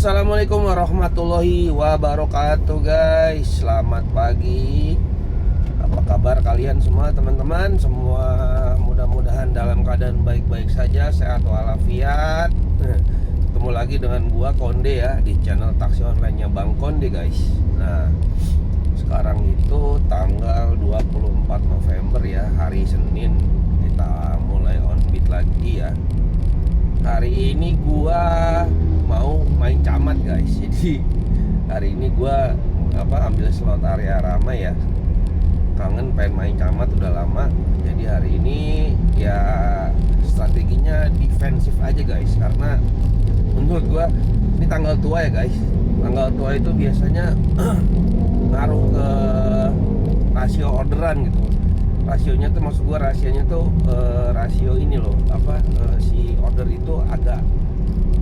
Assalamualaikum warahmatullahi wabarakatuh guys. Selamat pagi. Apa kabar kalian semua teman-teman? Semua mudah-mudahan dalam keadaan baik-baik saja, sehat walafiat. Ketemu lagi dengan gua Konde ya di channel taksi online-nya Bang Konde guys. Nah, sekarang itu tanggal 24 November ya, hari Senin. Kita mulai on beat lagi ya. Hari ini gua mau main camat guys. Jadi hari ini gua ambil slot area ramai ya. Kangen pengen main camat udah lama. Jadi hari ini ya strateginya defensif aja guys, karena menurut gua ini tanggal tua ya guys. Tanggal tua itu biasanya ngaruh ke rasio orderan gitu. Rasionya tuh maksud gua rasio ini loh, si order itu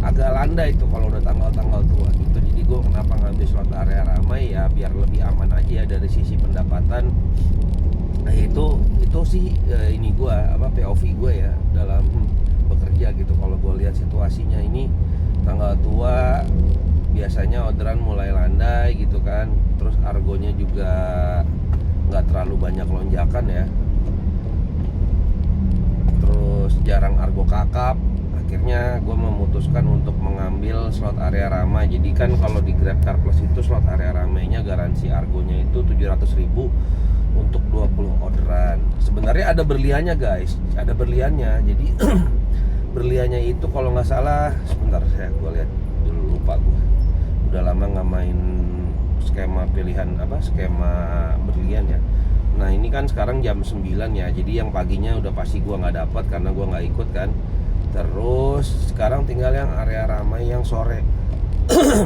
agak landai itu kalau udah tanggal-tanggal tua gitu. Jadi gue kenapa ngambil slot area ramai ya biar lebih aman aja ya dari sisi pendapatan. Nah itu sih ini gue POV gue ya dalam bekerja gitu. Kalau gue lihat situasinya ini tanggal tua biasanya orderan mulai landai gitu kan. Terus argonya juga nggak terlalu banyak lonjakan ya. Terus jarang argo kakap. Akhirnya gue memutuskan untuk mengambil slot area ramai. Jadi kan kalau di Grab Car Plus itu slot area ramainya garansi argonya itu 700.000 untuk 20 orderan. Sebenarnya ada berliannya guys, ada berliannya. Jadi berliannya itu kalau nggak salah, sebentar gue lihat dulu, lupa gue. Udah lama nggak main skema pilihan skema berlian ya. Nah ini kan sekarang jam 9 ya. Jadi yang paginya udah pasti gue nggak dapat karena gue nggak ikut kan. Terus sekarang tinggal yang area ramai yang sore.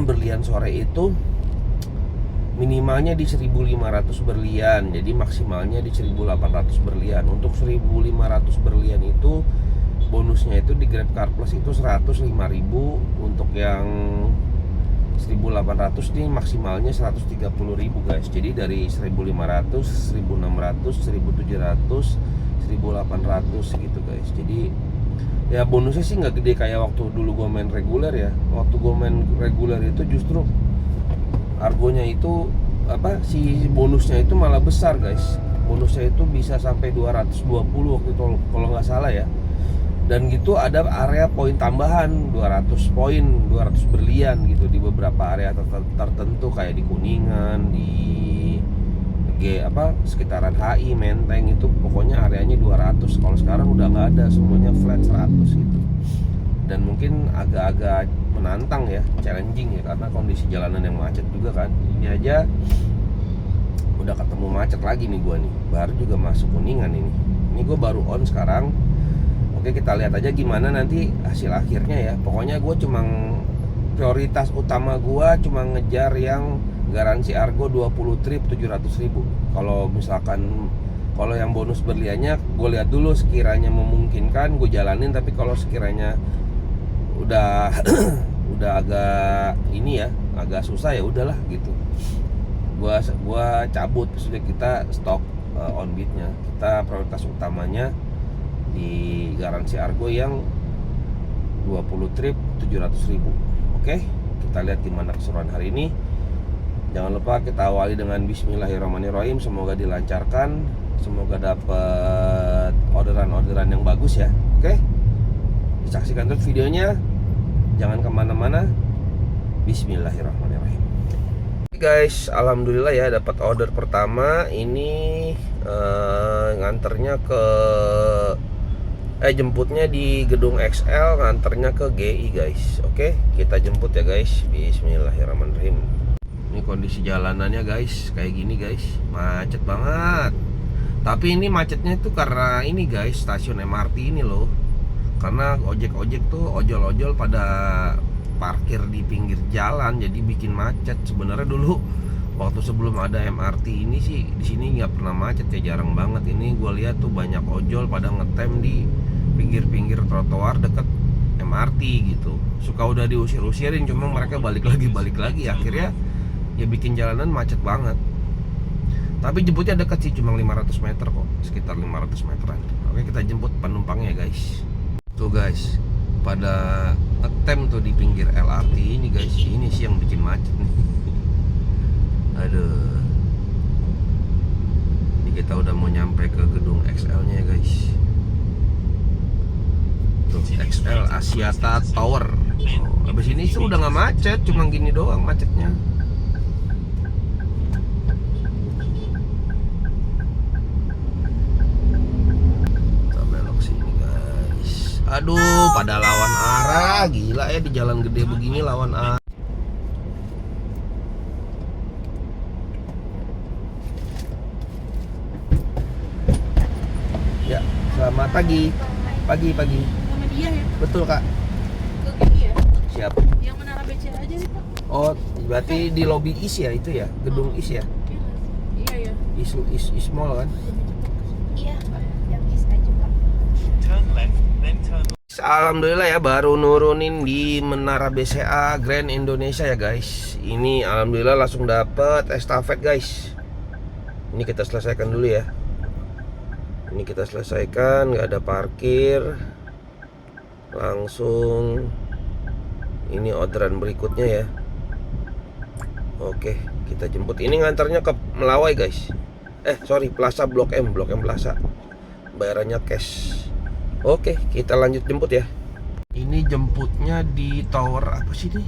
Berlian sore itu minimalnya di 1.500 berlian, jadi maksimalnya di 1.800 berlian. Untuk 1.500 berlian itu bonusnya itu di Grab Car Plus itu 105.000. Untuk yang 1.800 nih maksimalnya 130.000 guys. Jadi dari 1.500, 1.600, 1.700, 1.800 gitu guys. Jadi ya bonusnya sih nggak gede kayak waktu dulu gue main reguler ya. Waktu gue main reguler itu justru argonya itu si bonusnya itu malah besar guys. Bonusnya itu bisa sampai 220 waktu itu kalau nggak salah ya. Dan gitu ada area poin tambahan 200 poin, 200 berlian gitu di beberapa area tertentu kayak di Kuningan, di sekitaran HI, Menteng itu pokoknya areanya 200. Kalau sekarang udah nggak ada, semuanya flat 100 gitu. Dan mungkin agak-agak menantang ya, challenging ya, karena kondisi jalanan yang macet juga kan. Ini aja udah ketemu macet lagi nih gua nih. Baru juga masuk Kuningan ini. Ini gua baru on sekarang. Oke, kita lihat aja gimana nanti hasil akhirnya ya. Pokoknya gua prioritas utama gua cuma ngejar yang garansi argo 20 trip 700.000. Kalau misalkan yang bonus berliannya gue lihat dulu sekiranya memungkinkan gue jalanin, tapi kalau sekiranya udah agak ini ya, agak susah ya udahlah gitu. Gua cabut, sudah kita stop on beat-nya. Kita prioritas utamanya di garansi argo yang 20 trip 700.000. Oke, kita lihat gimana keseruan hari ini. Jangan lupa kita awali dengan Bismillahirrahmanirrahim. Semoga dilancarkan, semoga dapat orderan-orderan yang bagus ya. Oke, disaksikan terus videonya, jangan kemana-mana. Bismillahirrahmanirrahim. Guys, alhamdulillah ya dapat order pertama. Ini nganternya ke jemputnya di Gedung XL, nganternya ke GI guys. Oke, kita jemput ya guys. Bismillahirrahmanirrahim. Ini kondisi jalanannya guys, kayak gini guys, macet banget. Tapi ini macetnya itu karena ini guys, stasiun MRT ini loh. Karena ojek-ojek tuh, ojol-ojol pada parkir di pinggir jalan, jadi bikin macet. Sebenarnya dulu waktu sebelum ada MRT ini sih di sini nggak pernah macet ya, jarang banget. Ini gue lihat tuh banyak ojol pada ngetem di pinggir-pinggir trotoar deket MRT gitu. Suka udah diusir-usirin, cuma mereka balik lagi. Akhirnya ya bikin jalanan macet banget. Tapi jemputnya dekat sih, cuma 500 meter kok, sekitar 500 meteran. Oke, kita jemput penumpangnya guys. Tuh guys, pada ngetem tuh di pinggir LRT ini guys. Ini sih yang bikin macet nih. Aduh. Ini kita udah mau nyampe ke gedung XL nya ya guys. Tuh XL Asiata Tower. Abis ini tuh udah nggak macet, cuma gini doang macetnya. Kita belok sini guys. Aduh, pada lawan arah, gila ya di jalan gede begini lawan arah. Ya, selamat pagi. Pagi. Sama dia ya? Betul kak. Ke gini ya? Siap. Yang Menara BCA aja nih Pak. Oh, berarti di lobi IS ya itu ya, gedung IS ya. Iya ya. IS Mall kan. Iya, yang is aja Pak. Alhamdulillah ya, baru nurunin di Menara BCA Grand Indonesia ya guys. Ini alhamdulillah langsung dapet estafet guys. Ini kita selesaikan dulu ya. Ini kita selesaikan, nggak ada parkir. Langsung ini orderan berikutnya ya. Oke, kita jemput. Ini ngantarnya ke Melawai guys. Sorry, Plaza Blok M Plaza. Bayarannya cash. Oke, kita lanjut jemput ya. Ini jemputnya di tower apa sih ini?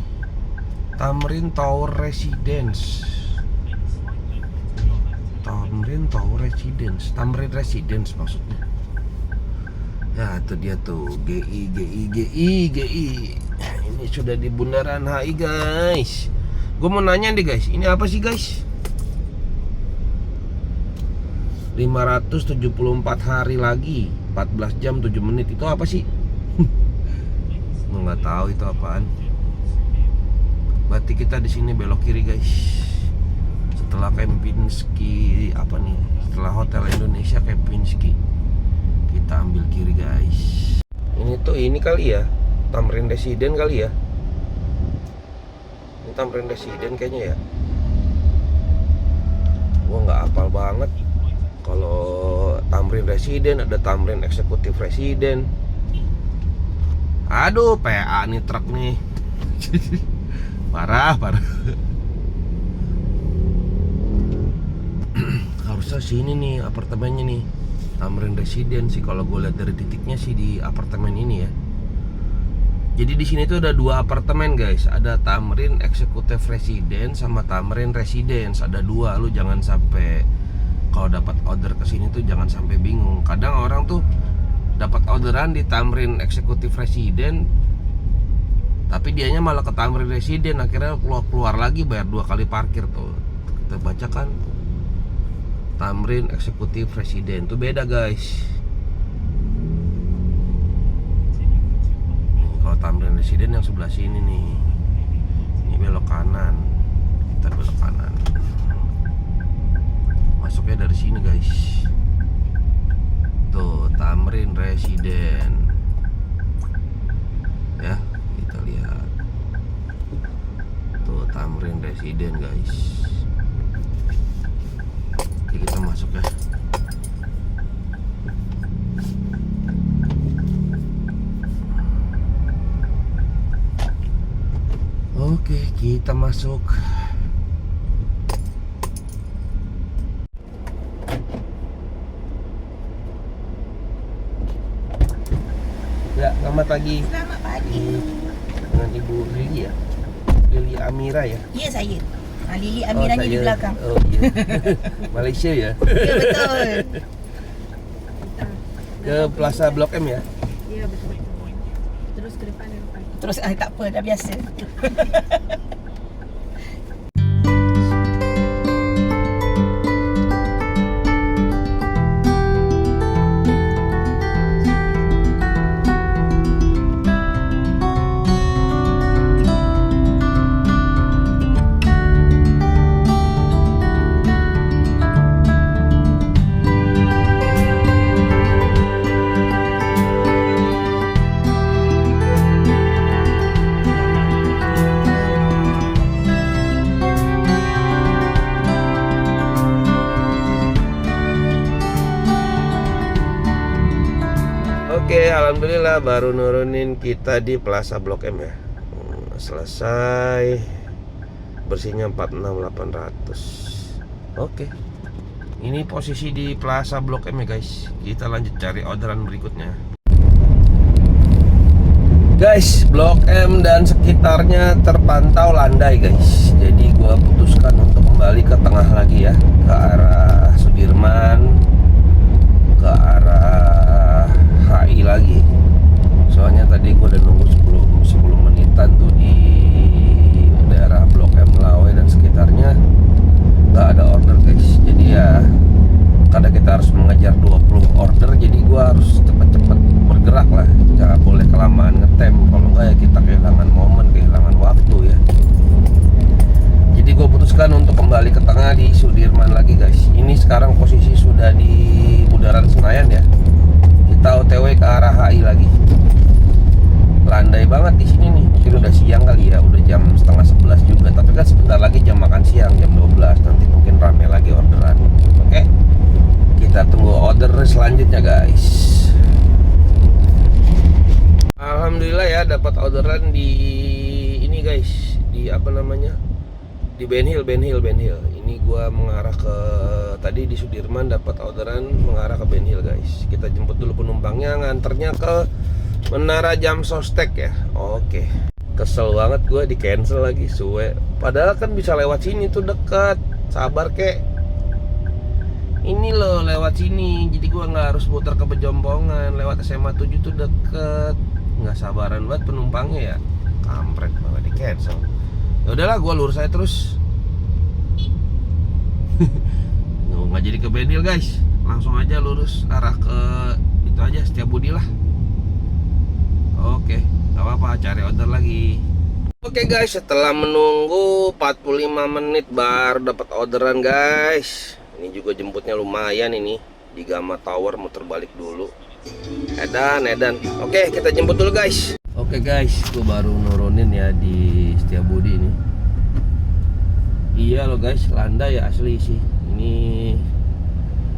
Tamrin Tower Residence. Tamrin Residence maksudnya. Ya, itu dia tuh GI. Ini sudah di Bundaran HI guys. Gue mau nanya deh guys, ini apa sih guys? 574 hari lagi, 14 jam 7 menit, itu apa sih? Gue nggak tahu itu apaan. Berarti kita di sini belok kiri guys. Setelah Kempinski apa nih? Setelah Hotel Indonesia Kempinski, kita ambil kiri guys. Ini kali ya, Tamrin Resident kali ya. Ini Tamrin Resident kayaknya ya. Gua nggak hafal banget. Kalau Tamrin Resident ada Tamrin Eksekutif Resident. Aduh, PA nih truk nih. Parah. Harusnya sini nih apartemennya nih, Tamrin Resident sih kalau gue lihat dari titiknya sih di apartemen ini ya. Jadi di sini tuh ada 2 apartemen guys, ada Tamrin Executive Residence sama Tamrin Residence, ada 2. Lu jangan sampai kalau dapat order ke sini tuh jangan sampai bingung. Kadang orang tuh dapat orderan di Tamrin Executive Residence, tapi dianya malah ke Tamrin Resident, akhirnya keluar lagi bayar 2 kali parkir tuh. Kita bacakan Tamrin Eksekutif Resident itu beda guys. Kalau Tamrin Resident yang sebelah sini nih. Ini belok kanan. Kita belok kanan. Masuknya dari sini guys. Tuh Tamrin Resident. Ya, kita lihat. Tuh Tamrin Resident guys. Oke, kita masuk ya. Oke, kita masuk. Ya, selamat pagi. Selamat pagi. Dengan Ibu Lili ya? Lili Amira ya? Iya saya. Lili Amiranya di belakang. Oh iya. Malaysia ya? Iya betul. Ke Plaza Blok M ya? Iya betul. Terus ke depan ya Pak. Terus tak apa, dah biasa. alhamdulillah baru nurunin kita di Plaza Blok M ya. Selesai. Bersihnya 46.800. Oke. Ini posisi di Plaza Blok M ya guys. Kita lanjut cari orderan berikutnya. Guys, Blok M dan sekitarnya terpantau landai guys. Jadi gua putuskan untuk kembali ke tengah lagi ya, ke arah Sudirman, ke arah HI lagi. Soalnya tadi gua udah nunggu 10 menitan tuh di daerah Blok M, Lawe dan sekitarnya, nggak ada order guys. Jadi ya karena kita harus mengejar 20 order, jadi gua harus cepet-cepet bergerak lah, nggak boleh kelamaan ngetem. Kalau nggak ya kita kehilangan momen, kehilangan waktu ya. Jadi gue putuskan untuk kembali ke tengah di Sudirman lagi guys. Ini sekarang posisi sudah di Bundaran Senayan ya. Kita OTW ke arah HI lagi. Landai banget di sini nih. Mungkin udah siang kali ya, udah jam setengah 11 juga. Tapi kan sebentar lagi jam makan siang, jam 12. Nanti mungkin rame lagi orderan. Oke, kita tunggu order selanjutnya guys. Alhamdulillah ya, dapat orderan di ini guys, di apa namanya, di Ben Hill. Ini gua mengarah ke, tadi di Sudirman dapat orderan mengarah ke Ben Hill guys. Kita jemput dulu penumpangnya, nganternya ke Menara Jam Sostek ya. Oke. Kesel banget gua di cancel lagi, suwe. Padahal kan bisa lewat sini tuh, dekat. Sabar kek. Ini loh lewat sini, jadi gua nggak harus muter ke Pejompongan. Lewat SMA 7 tuh deket. Nggak sabaran banget penumpangnya ya, kampret malah di cancel. Ya udahlah, gue lurus aja terus. Nggak jadi ke Ben Hill guys, langsung aja lurus arah ke itu aja, Setiabudi lah. Oke, nggak apa-apa, cari order lagi. Oke guys, setelah menunggu 45 menit baru dapat orderan guys. Ini juga jemputnya lumayan ini, di Gama Tower, muter balik dulu. Edan. Oke, kita jemput dulu guys. Oke guys, gue baru nurunin ya di Setiabudi ini. Iya loh guys, landai ya asli sih. Ini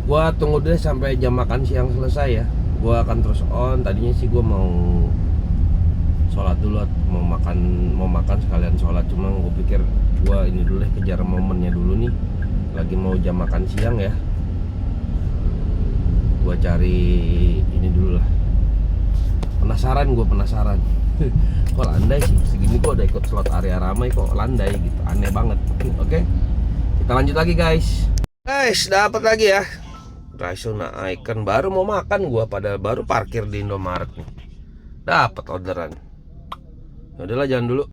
gua tunggu deh sampai jam makan siang selesai ya. Gua akan terus on. Tadinya sih gua mau sholat dulu, mau makan sekalian sholat. Cuma gue pikir gua ini dulu deh, kejar momennya dulu nih. Lagi mau jam makan siang ya. Gua cari ini dulu lah. Penasaran. Kok landai sih? Segini gua udah ikut slot area ramai kok landai gitu. Aneh banget. Oke. Kita lanjut lagi guys. Guys, dapat lagi ya. Raisuna Icon, baru mau makan gua, pada baru parkir di Indomaret nih. Dapat orderan. Ya udahlah, jalan dulu.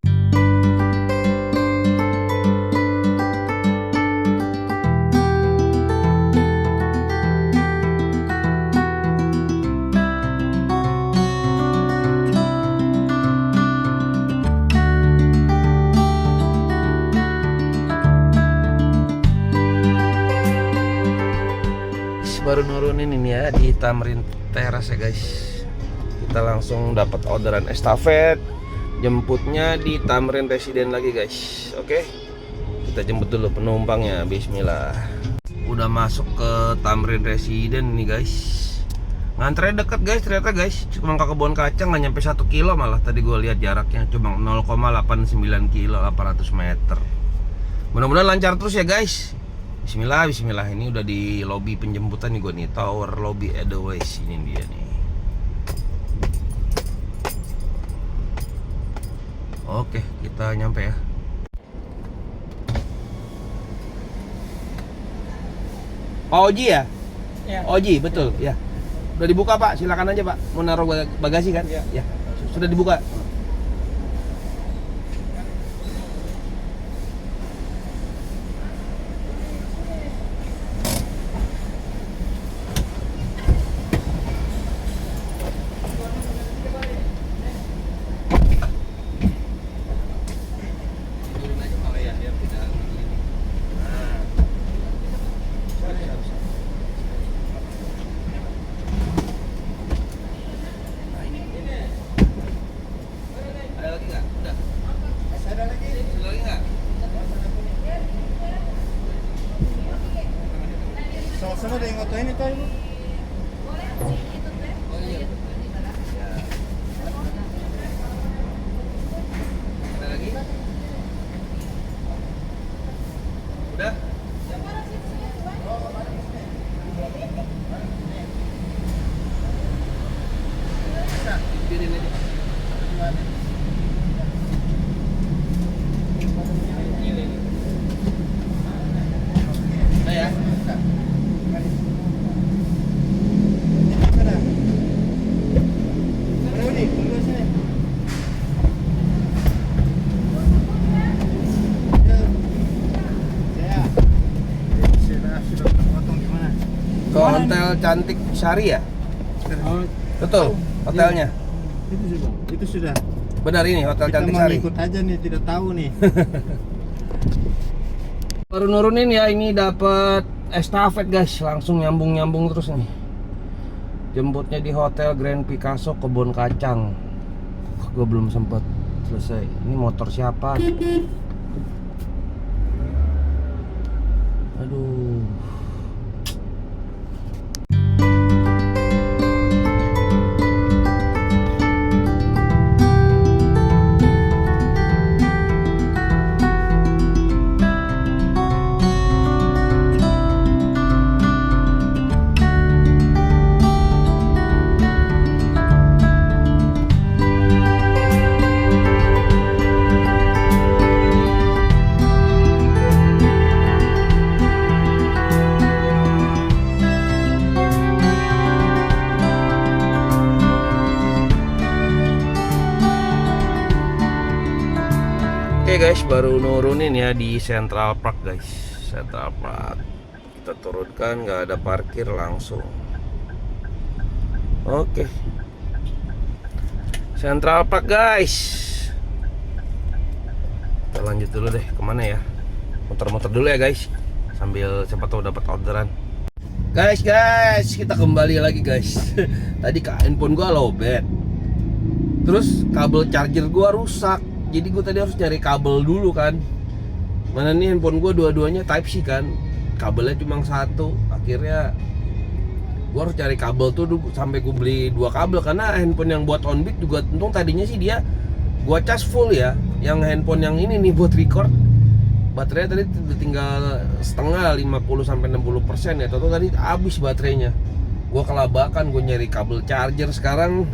Baru nurunin ini ya di Tamrin Teras ya guys. Kita langsung dapat orderan estafet. Jemputnya di Tamrin Residen lagi guys. Oke, kita jemput dulu penumpangnya. Bismillah. Udah masuk ke Tamrin Residen nih guys. Ngantre deket guys ternyata guys. Cuma ke kebun kacang nggak nyampe 1 kilo malah. Tadi gue lihat jaraknya cuma 0,89 kilo, 800 meter. Mudah-mudahan lancar terus ya guys. Bismillah. Ini udah di lobby penjemputan nih gue nih, Tower Lobby Edelweiss. Ini dia nih. Oke, kita nyampe ya. Pak Oji ya? Ya. Oji, betul ya. Udah dibuka Pak, silakan aja Pak. Mau naruh bagasi kan? Ya. Sudah dibuka. Sama-sama ada yang ngotoin itu. Hotel Cantik Sari ya? Oh, Betul, hotelnya. itu sudah. Itu sudah. Benar ini Hotel Kita Cantik mau Sari. ikut aja nih, tidak tahu nih. Baru nurunin ya, ini dapat estafet guys, langsung nyambung terus nih. Jemputnya di Hotel Grand Picasso Kebon Kacang. Gue belum sempet selesai. Ini motor siapa? Aduh. Oke guys, baru nurunin ya di Central Park guys. Central Park. Kita turunkan, nggak ada parkir langsung. Oke. Central Park guys. Kita lanjut dulu deh, kemana ya? Muter-muter dulu ya guys. Sambil siapa tahu dapat orderan. Guys, kita kembali lagi guys. Tadi handphone gua lowbat. Terus kabel charger gua rusak. Jadi gue tadi harus cari kabel dulu kan. Mana nih handphone gue dua-duanya Type C kan. Kabelnya cuma satu. Akhirnya gue harus cari kabel tuh sampai gue beli 2 kabel. Karena handphone yang buat on beat juga untung tadinya sih dia gue cas full ya. Yang handphone yang ini nih buat record, baterainya tadi tinggal setengah, 50-60% ya. Toto tadi habis baterainya. Gue kelabakan, gue nyari kabel charger. Sekarang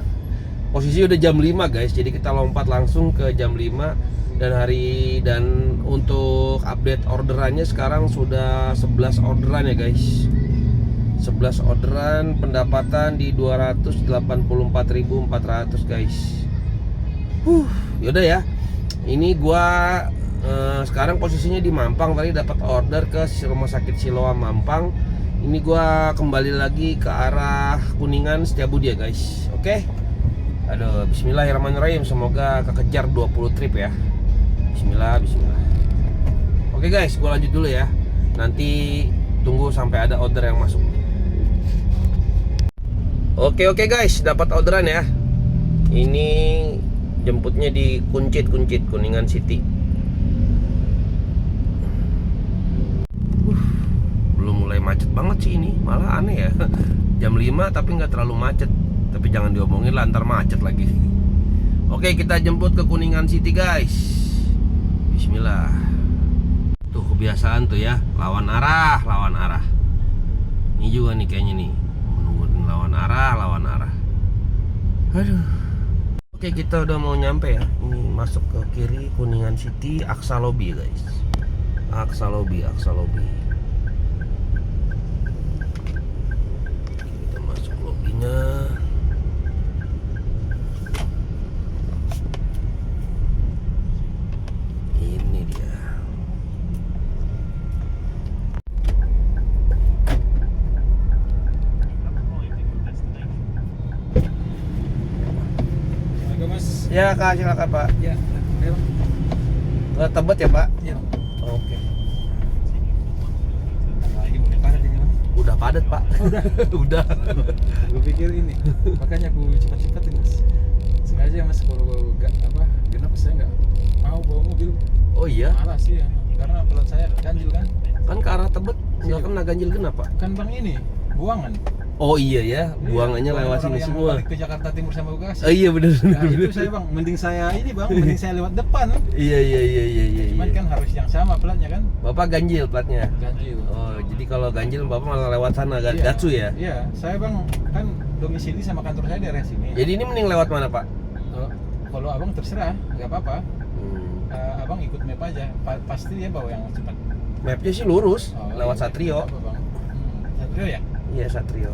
posisi udah jam 5 guys, jadi kita lompat langsung ke jam 5. Dan untuk update orderannya sekarang sudah 11 orderan ya guys. 11 orderan, pendapatan di 284.400 guys. Yaudah ya. Ini gua sekarang posisinya di Mampang, tadi dapat order ke Rumah Sakit Siloam Mampang. Ini gua kembali lagi ke arah Kuningan Setiabudi ya guys. Oke. Aduh, bismillahirrahmanirrahim. Semoga kekejar 20 trip ya. Bismillah. Oke guys, gue lanjut dulu ya. Nanti tunggu sampai ada order yang masuk. Oke guys, dapat orderan ya. Ini jemputnya di Kuncit, Kuningan City. Belum mulai macet banget sih ini. Malah aneh ya. Jam 5 tapi nggak terlalu macet. Tapi jangan diomongin lah, ntar macet lagi. Oke, kita jemput ke Kuningan City guys. Bismillah. Tuh kebiasaan tuh ya, lawan arah. Ini juga nih kayaknya nih, menunggu lawan arah. Aduh. Oke, kita udah mau nyampe ya. Ini masuk ke kiri Kuningan City, Aksa Lobby guys. Aksa Lobby. Kita masuk lobbynya. Ya Kak, silakan Pak. Ya, ayo. Tebet ya Pak? Ya. Oke. Lagi mulai padat ini Bang. Udah padat Pak. Udah. Gue pikir ini, makanya aku cepat-cepat ini Mas. Sengaja Mas kalau genap saya nggak mau bawa mobil. Oh iya? Malas sih ya, karena pelat saya ganjil kan. Kan ke arah Tebet nggak kena ganjil genap Pak? Kan Bang ini, buangan. Oh iya ya, buangannya lewat sini yang semua. balik ke Jakarta Timur sama Bekasi. Oh iya benar. Nah, itu saya Bang, mending saya lewat depan. Iya. Cuman kan harus yang sama platnya kan. Bapak ganjil platnya. Ganjil. Oh, jadi kalau ganjil Bapak malah lewat sana, Gatsu ya? Iya, saya Bang kan domisili sama kantor saya di daerah sini. Jadi ini mending lewat mana Pak? Kalau Abang terserah, nggak apa-apa. Abang ikut map aja, pasti dia bawa yang cepat. Mapnya sih lurus, Oh, lewat iya, Satrio. apa, Bang? Satrio ya? Iya Satrio.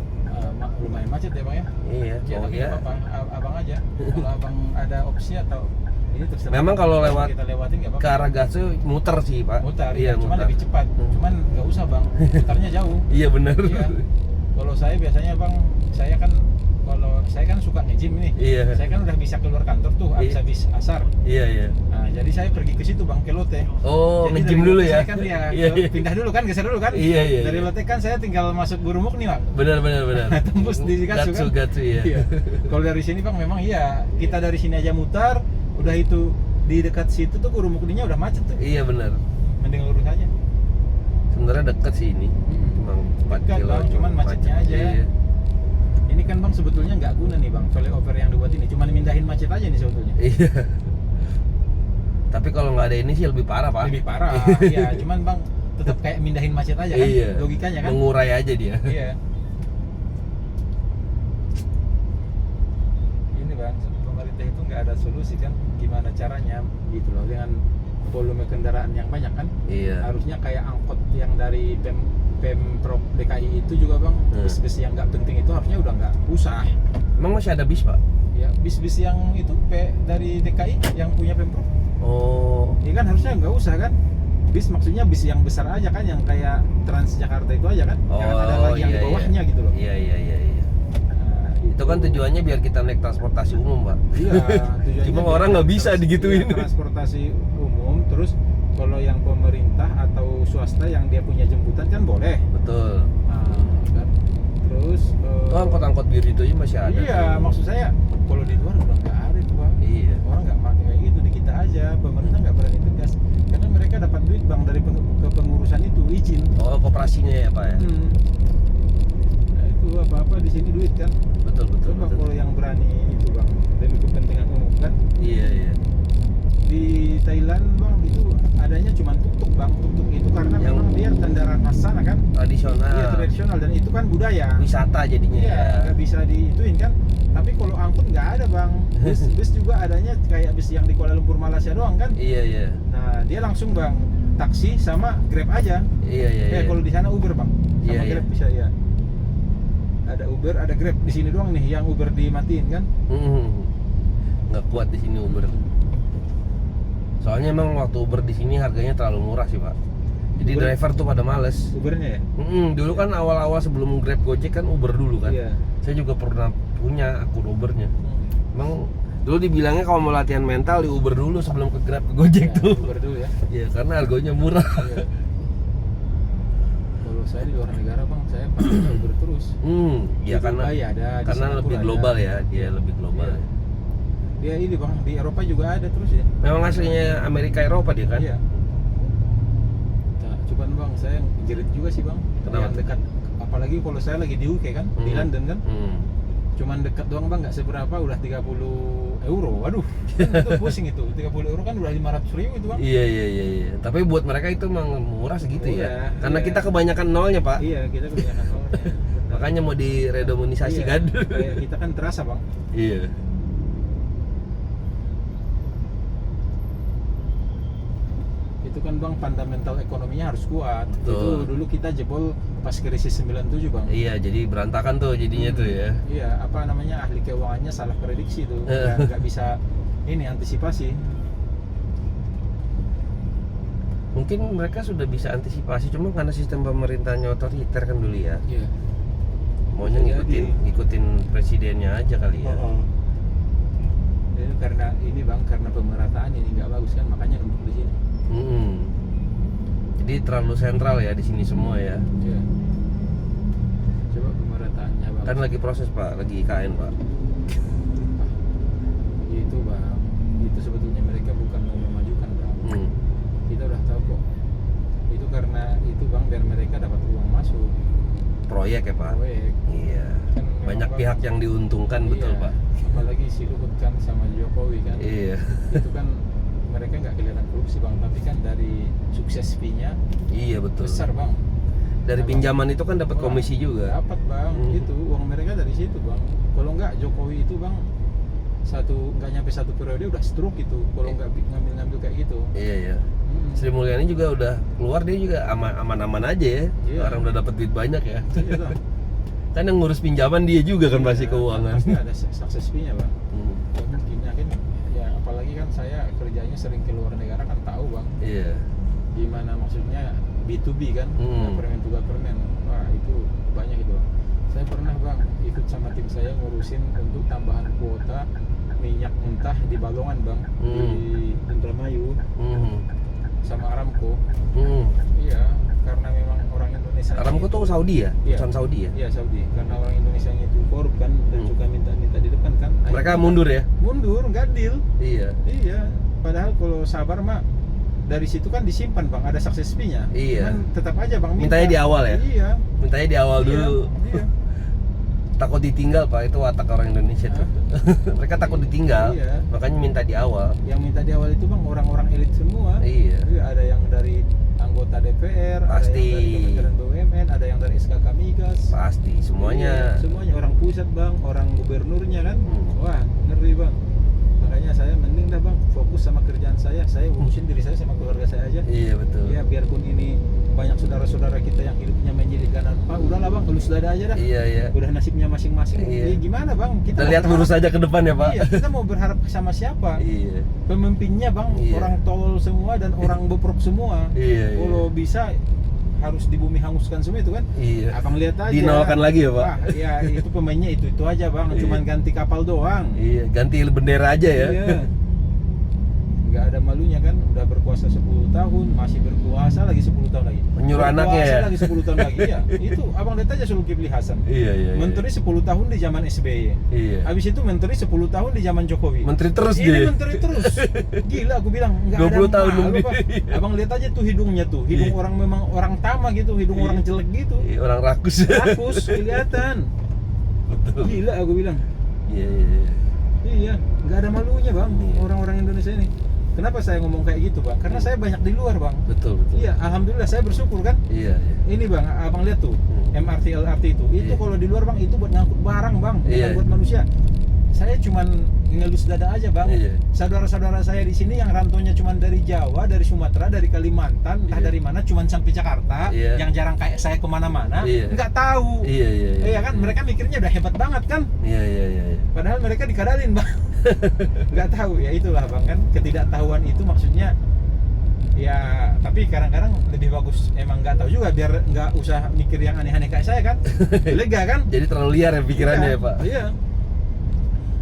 Lumayan macet ya Bang ya? Iya. Ya, Oh tapi iya. nggak apa-apa, Abang aja. Kalau Abang ada opsi atau ini terserah. Memang kalau lewat kita lewatin nggak apa-apa. ke arah Gatsu muter sih Pak. Mutar, Iya cuma muter. lebih cepat. Cuman nggak usah Bang, mutarnya jauh. Iya benar. Iya. Kalau saya biasanya bang, saya kan suka nge-gym nih. Iya. Saya kan udah bisa keluar kantor tuh habis asar. Iya. Nah, jadi saya pergi ke situ bang, ke Lotte. Oh, Jadi nge-gym dari dulu Lotte ya? Saya kan ya Iya. pindah dulu kan, geser dulu kan. Iya. Dari Lotte kan saya tinggal masuk Gurumuk nih bang. Benar. Tembus di Gatsu kan. Gatsu ya. Iya. Kalau dari sini bang, memang iya. Kita dari sini aja mutar, udah itu di dekat situ tuh Gurumukninya udah macet tuh. Iya benar. Mending lurus aja. Sebenarnya dekat sih ini. Emang 4 Dekat, kilo. Bang, cuman macetnya aja. Iya. Ini kan bang sebetulnya nggak guna nih bang, flyover yang dibuat ini, cuman mindahin macet aja nih sebetulnya. Iya. Tapi kalau nggak ada ini sih lebih parah pak. Lebih parah, iya. Cuman bang tetap kayak mindahin macet aja kan, Iya. logikanya kan. Mengurai aja dia. Iya. Ini bang, pemerintah itu nggak ada solusi kan, gimana caranya gitu loh dengan volume kendaraan yang banyak kan. Iya. Harusnya kayak angkot yang dari Pemprov DKI itu juga bang, bis-bis yang nggak penting itu harusnya udah nggak usah. Emang masih ada bis pak? Ya bis-bis yang itu dari DKI yang punya Pemprov. Oh. Ini kan harusnya nggak usah kan. Bis maksudnya bis yang besar aja kan, yang kayak Transjakarta itu aja kan. Jangan ada lagi yang di bawahnya gitu loh. Iya. Nah, Itu kan tujuannya biar kita naik transportasi umum pak. Iya, tujuannya Cuma biar orang nggak bisa digituin. iya, transportasi umum, terus kalau yang pemerintah atau swasta yang dia punya jemputan kan boleh. Betul. Nah, kan. Terus Oh, angkot-angkot biru itu aja masih ada. iya, maksud saya kalau di luar udah nggak ada tuh bang. Iya. Orang nggak pakai kayak gitu, di kita aja. Pemerintah nggak berani tegas karena mereka dapat duit bang dari kepengurusan itu, izin. Oh, koperasinya ya pak ya. Nah itu apa-apa di sini duit kan. Betul. Coba kalau yang berani itu bang, demi kepentingan umum kan. Iya. Di Thailand bang itu adanya cuma tuk-tuk bang. Tuk-tuk itu karena Yang- memang dia kendaraan khas sana kan. Tradisional. Iya tradisional dan itu kan budaya. Wisata jadinya. Iya, Ya. nggak bisa diituin kan. Tapi kalau angkut nggak ada bang. Bis juga adanya kayak bis yang di Kuala Lumpur Malaysia doang kan. Iya. Nah dia langsung bang taksi sama Grab aja. Iya. Kalau di sana Uber bang, sama Iya. Grab bisa ya. Ada Uber, ada Grab di sini doang nih yang Uber dimatiin kan. Nggak kuat di sini Uber. Soalnya emang waktu Uber di sini harganya terlalu murah sih pak. Jadi Uber? driver tuh pada males. Ubernya ya. Dulu kan awal-awal sebelum Grab Gojek kan Uber dulu kan. Iya. Saya juga pernah punya akun Ubernya. Emang dulu dibilangnya kalau mau latihan mental di Uber dulu sebelum ke Grab ke Gojek Ya, tuh. Uber dulu ya. Iya, karena harganya murah. Iya. Kalau saya di luar negara bang, saya pakai Uber terus. Iya Di karena Dubai ada, di karena Singapura lebih ada. global ya, dia lebih global. Iya. Ya. Dia ini bang, di Eropa juga ada terus ya. Memang aslinya Amerika Eropa dia kan? Iya. Nah, cuman bang, saya jerit juga sih bang. Kenapa Yang tuh? dekat, apalagi kalau saya lagi di UK kan, di London kan. Cuman dekat doang bang, nggak seberapa, udah 30 euro. Waduh, kan itu pusing itu. 30 euro kan udah 500.000 itu bang. Iya. Tapi buat mereka itu emang murah segitu ya. Murah, Karena iya. kita kebanyakan nolnya pak. Iya, kita kebanyakan nolnya. Benar. Makanya mau diredomonisasi Iya, kan? kayak kita kan terasa bang. Iya. Itu kan bang fundamental ekonominya harus kuat. Betul. Itu dulu kita jebol pas krisis 97 bang. Iya, jadi berantakan tuh jadinya tuh ya. Iya, apa namanya ahli keuangannya salah prediksi tuh, nggak bisa ini antisipasi. Mungkin mereka sudah bisa antisipasi, cuma karena sistem pemerintahnya otoriter kan dulu ya. Iya. Maunya ngikutin presidennya aja kali ya. Jadi karena ini bang, karena pemerataan ini nggak bagus kan, makanya numpuk di sini. Jadi terlalu sentral ya di sini semua ya. Iya. Coba pemerataannya bagus. Kan lagi proses pak, lagi IKN pak. Itu bang, itu sebetulnya mereka bukan mau memajukan bang. Kita udah tahu kok. Itu karena itu bang, biar mereka dapat uang masuk. Proyek ya pak. Proyek. Iya. Kan Banyak memang, pihak yang diuntungkan betul iya, pak. Apalagi si Luhut kan sama Jokowi kan. Iya. Itu kan mereka nggak kelihatan korupsi bang, tapi kan dari sukses fee-nya Iya betul. besar bang. Dari pinjaman itu kan dapat Wah, komisi juga. Dapat bang, itu uang mereka dari situ bang. Kalau nggak Jokowi itu bang nggak nyampe satu periode udah stroke itu. Kalau nggak ngambil kayak gitu. Iya. Sri Mulyani juga udah keluar, dia juga aman-aman aja ya. Iya. Orang udah dapat duit banyak ya. Iya, bang. Kan yang ngurus pinjaman dia juga kan pasti Iya, keuangan. Pasti ada sukses fee-nya bang. Ya, mungkin yakin ya, apalagi kan saya kerjanya sering ke luar negara kan tahu bang. Iya. Gimana maksudnya B2B kan, government to government. Wah itu banyak itu bang. Saya pernah bang ikut sama tim saya ngurusin untuk tambahan kuota minyak mentah di Balongan bang, di Indramayu sama Aramco. Iya, karena memang orang Indonesia. Aramco tuh Saudi ya? Iya. Perusahaan Saudi ya? Iya Saudi, karena orang Indonesia itu korup kan dan suka minta-minta di depan kan. Mereka Akhirnya mundur ya? Mundur, nggak deal. Iya. Iya, padahal kalau sabar mah dari situ kan disimpan bang, ada success fee-nya. Iya. Cuman tetap aja bang minta. Mintanya di awal ya? Iya. Mintanya di awal Iya, dulu. Iya. Takut ditinggal Pak, itu watak orang Indonesia tuh. Mereka takut ditinggal, Iya. makanya minta di awal. Yang minta di awal itu bang orang-orang elit semua. Iya. Iya, ada yang dari anggota DPR, Pasti. ada yang dari Kementerian BUMN, ada yang dari SKK Migas. Pasti semuanya. Iya, semuanya orang pusat bang, orang gubernurnya kan. Wah, ngeri bang. Makanya saya mending dah bang fokus sama kerjaan saya urusin diri saya sama keluarga saya aja. Iya betul. Iya, biarpun ini banyak saudara-saudara kita yang hidupnya menjadikan apa, udahlah bang, elus dada aja dah. Iya iya. Udah nasibnya masing-masing. Iya. Ya, gimana bang? Kita mau lihat lurus berharap- aja ke depan ya Pak. Iya, kita mau berharap sama siapa? Iya. Pemimpinnya bang, Iya. orang tolol semua dan orang boprok semua. Iya, iya. Kalau bisa harus di bumi hanguskan semua itu kan. Iya. Abang lihat aja. Dinolakan lagi ya Pak. Wah, ya itu pemainnya itu aja bang, Iya. cuman ganti kapal doang. Iya, ganti bendera aja ya. Iya. Nggak ada malunya kan, udah berkuasa 10 tahun, masih berkuasa lagi 10 tahun lagi. Menyuruh anaknya ya? Berkuasa lagi 10 tahun lagi, ya. Itu abang lihat aja Zulkifli Hasan. Iya iya. Menteri 10 tahun di zaman SBY. Iya. Habis itu menteri 10 tahun di zaman Jokowi. Menteri terus Ini dia. menteri terus. Gila aku bilang, nggak 20 ada tahun malu, lebih. Pak. Abang lihat aja tuh hidungnya tuh. Hidung Iya. orang memang orang tama gitu, hidung Iya. orang jelek gitu. Iya, orang rakus. Rakus kelihatan. Betul. Gila aku bilang. Iya iya. Iya. Iya, nggak ada malunya bang Iya. orang-orang Indonesia ini. Kenapa saya ngomong kayak gitu bang? Karena saya banyak di luar bang. Betul betul. Iya, alhamdulillah saya bersyukur kan. Iya iya. Ini bang, abang lihat tuh MRT LRT itu Iya. kalau di luar bang itu buat ngangkut barang bang, bukan Iya. buat manusia. Saya cuman ngelus dada aja bang. Iya. Saudara-saudara saya di sini yang rantaunya cuman dari Jawa, dari Sumatera, dari Kalimantan, entah Iya. dari mana, cuman sampai Jakarta, Iya. yang jarang kayak saya kemana-mana, Iya. nggak tahu. Iya iya. Iya kan, mereka mikirnya udah hebat banget kan. Iya iya iya. Padahal mereka dikadalin bang. Nggak tahu ya, itulah bang kan, ketidaktahuan itu maksudnya ya. Tapi kadang-kadang lebih bagus emang nggak tahu juga, biar nggak usah mikir yang aneh-aneh kayak saya kan. Lega kan. Jadi terlalu liar ya pikirannya Iya, ya Pak. Iya.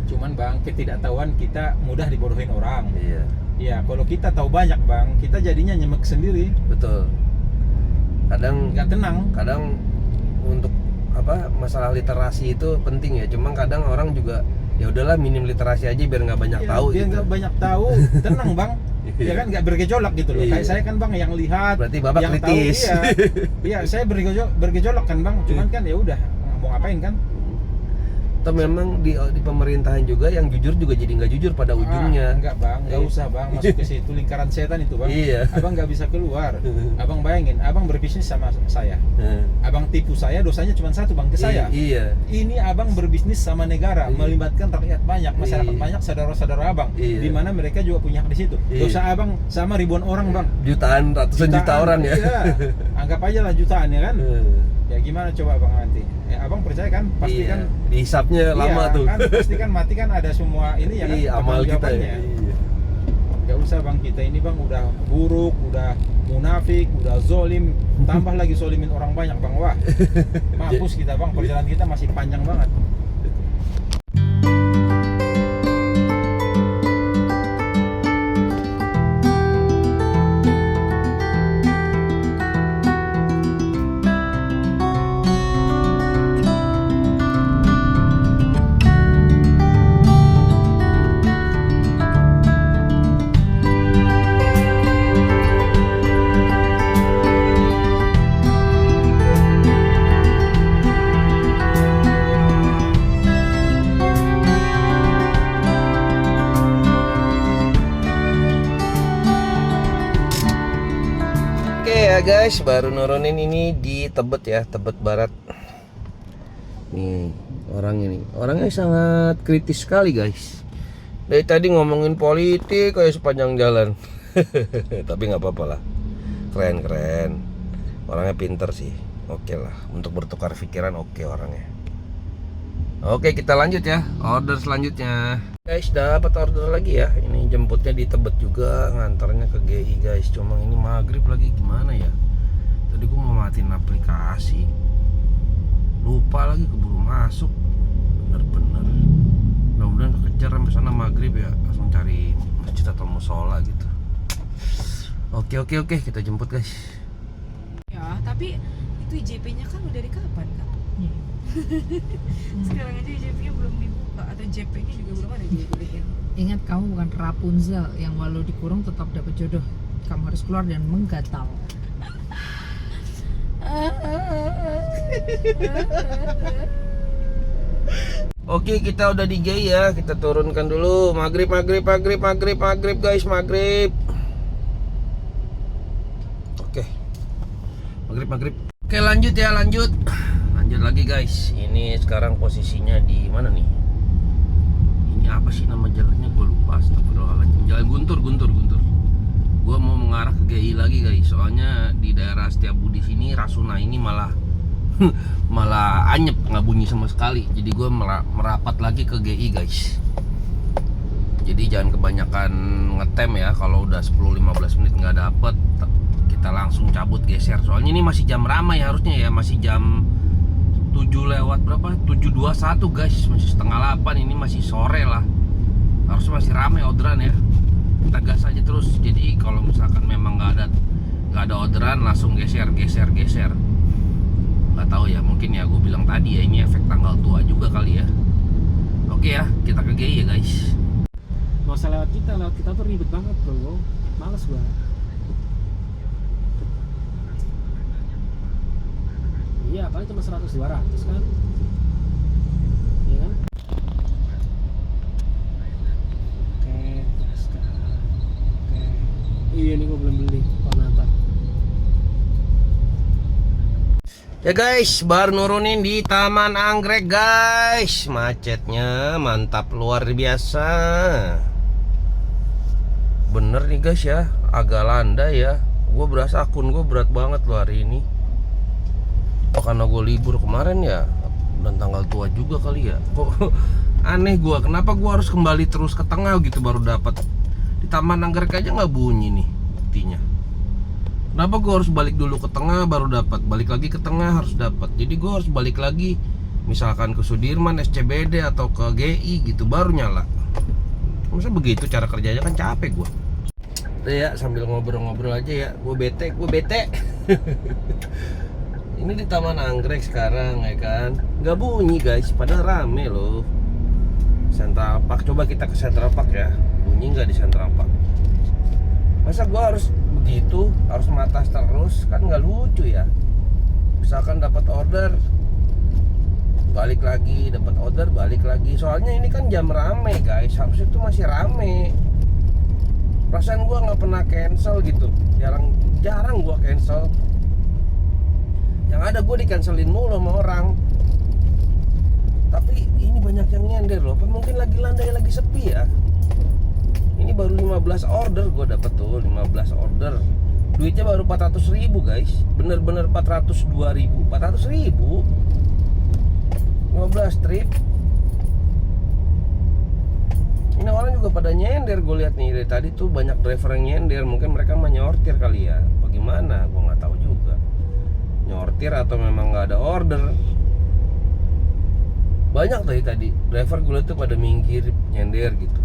Cuman bang, ketidaktahuan kita mudah dibodohin orang. Iya. Ya kalau kita tahu banyak bang, kita jadinya nyemek sendiri, Betul. Kadang nggak tenang. kadang untuk apa masalah literasi itu penting ya. Cuma kadang orang juga ya udahlah minim literasi aja biar nggak banyak Iya, tahu dia gitu. nggak banyak tahu, tenang bang. Ya kan, nggak bergejolak gitu loh. Iya. Kayak saya kan bang yang lihat, Berarti Bapak yang kritis. tahu, iya. Iya, saya bergejolak kan bang. Cuman kan ya udah, mau ngapain kan? Atau memang di pemerintahan juga yang jujur juga jadi nggak jujur pada ujungnya. Enggak bang, nggak Iya. usah bang masuk ke situ, lingkaran setan itu bang. Iya. Abang nggak bisa keluar. Abang bayangin, abang berbisnis sama saya. Abang tipu saya, dosanya cuma satu bang, ke saya. Iya. Ini abang berbisnis sama negara, Iya. melibatkan rakyat banyak, masyarakat Iya. banyak, saudara-saudara abang, Iya. di mana mereka juga punya hak di situ. Iya. Dosa abang sama ribuan orang bang. Jutaan, ratusan juta orang ya. Iya. Anggap aja lah jutaan ya kan. Ya gimana coba abang nanti? Ya, abang percaya kan? Pasti Iya. kan. Dihisapnya lama Iya, tuh. kan pasti kan mati kan ada semua ini ya kan. Iya, amal kita ya. pertanggungjawabannya. Iya. Gak usah bang, kita ini bang udah buruk, udah munafik, udah zolim, tambah lagi zolimin orang banyak bang. Wah, mampus kita bang, perjalanan kita masih panjang banget. Oke ya guys, baru nurunin ini di Tebet ya, Tebet Barat. Nih orang ini, orangnya sangat kritis sekali guys. Dari tadi ngomongin politik kayak sepanjang jalan. Tapi nggak apa-apa lah, keren. Orangnya pinter sih, oke lah. Untuk bertukar pikiran oke orangnya. Oke kita lanjut ya, order selanjutnya. Guys dapat order lagi ya. Ini jemputnya di Tebet juga, ngantarnya ke GI guys. Cuma ini maghrib lagi gimana ya? Tadi gua mau matiin aplikasi. Lupa lagi keburu masuk. Bener-bener. Mudah-mudahan kekejar sampai sana maghrib ya. Langsung cari masjid atau musola gitu. Oke, kita jemput guys. Ya, tapi itu IJP-nya kan udah dari kapan, Kak? Sekarang aja IJP-nya belum dibuka atau JP-nya juga belum ada dibolehin. Ingat, kamu bukan Rapunzel yang walau dikurung tetap dapat jodoh. Kamu harus keluar dan menggatal. Oke, kita udah di GI ya. Kita turunkan dulu. Maghrib guys, maghrib. Oke. Maghrib. Oke, lanjut lagi guys. Ini sekarang posisinya di mana nih? Ini apa sih nama jalannya? Gue lupa. Astagfirullahaladzim. Jalan Guntur. Gue mau mengarah ke GI lagi guys. Soalnya di daerah Setiabudi sini Rasuna ini malah anyep, nggak bunyi sama sekali. Jadi gue merapat lagi ke GI guys. Jadi jangan kebanyakan ngetem ya. Kalau udah 10-15 menit nggak dapet, kita langsung cabut geser. Soalnya ini masih jam ramai harusnya ya. Masih jam 7 lewat berapa? 7.21 guys. Masih setengah 8. Ini masih sore lah. Harusnya masih ramai orderan ya. Kita gas aja terus. Jadi kalau misalkan memang nggak ada orderan, langsung geser. Nggak tahu ya, mungkin ya gue bilang tadi ya, ini efek tanggal tua juga kali ya. Oke ya, kita ke GI ya guys. Gak usah lewat kita tuh ribet banget bro, males gua. Iya, paling cuma 100-200 kan, iya kan? Oke, gaskan. Oke, iya nih gua belum beli Konata. Ya guys, baru nurunin di Taman Anggrek guys. Macetnya mantap luar biasa. Bener nih guys ya, agak landai ya. Gue berasa akun gue berat banget loh hari ini. Oh, karena gue libur kemarin ya, dan tanggal tua juga kali ya. Kok aneh gue, kenapa gue harus kembali terus ke tengah gitu baru dapat. Di Taman Anggrek aja nggak bunyi nih buktinya. Kenapa gue harus balik dulu ke tengah baru dapat, balik lagi ke tengah harus dapat. Jadi gue harus balik lagi, misalkan ke Sudirman, SCBD atau ke GI gitu baru nyala. Masa begitu cara kerjanya, kan capek gue. Udah ya, sambil ngobrol-ngobrol aja ya. Gue bete. Ini di Taman Anggrek sekarang ya kan. Gak bunyi guys, padahal rame loh. Central Park, coba kita ke Central Park ya. Bunyi nggak di Central Park? Masa gue harus begitu, harus matas terus, kan nggak lucu ya. Misalkan dapat order, balik lagi, dapat order, balik lagi. Soalnya ini kan jam rame guys, harusnya itu masih rame. Perasaan gue nggak pernah cancel gitu, jarang gue cancel. Yang ada gue di cancelin mulu sama orang. Tapi ini banyak yang nyender loh. Apa mungkin lagi landai, lagi sepi ya? Ini baru 15 order gue dapet tuh, 15 order. Duitnya baru 400.000 guys. Bener-bener 402.000. 400.000 15 trip. Ini orang juga pada nyender, gue lihat nih dari tadi tuh banyak driver yang nyender. Mungkin mereka mah nyortir kali ya. Bagaimana? Gue nggak tahu juga. Nyortir atau memang nggak ada order. Banyak tadi driver gue lihat tuh pada minggir nyender gitu.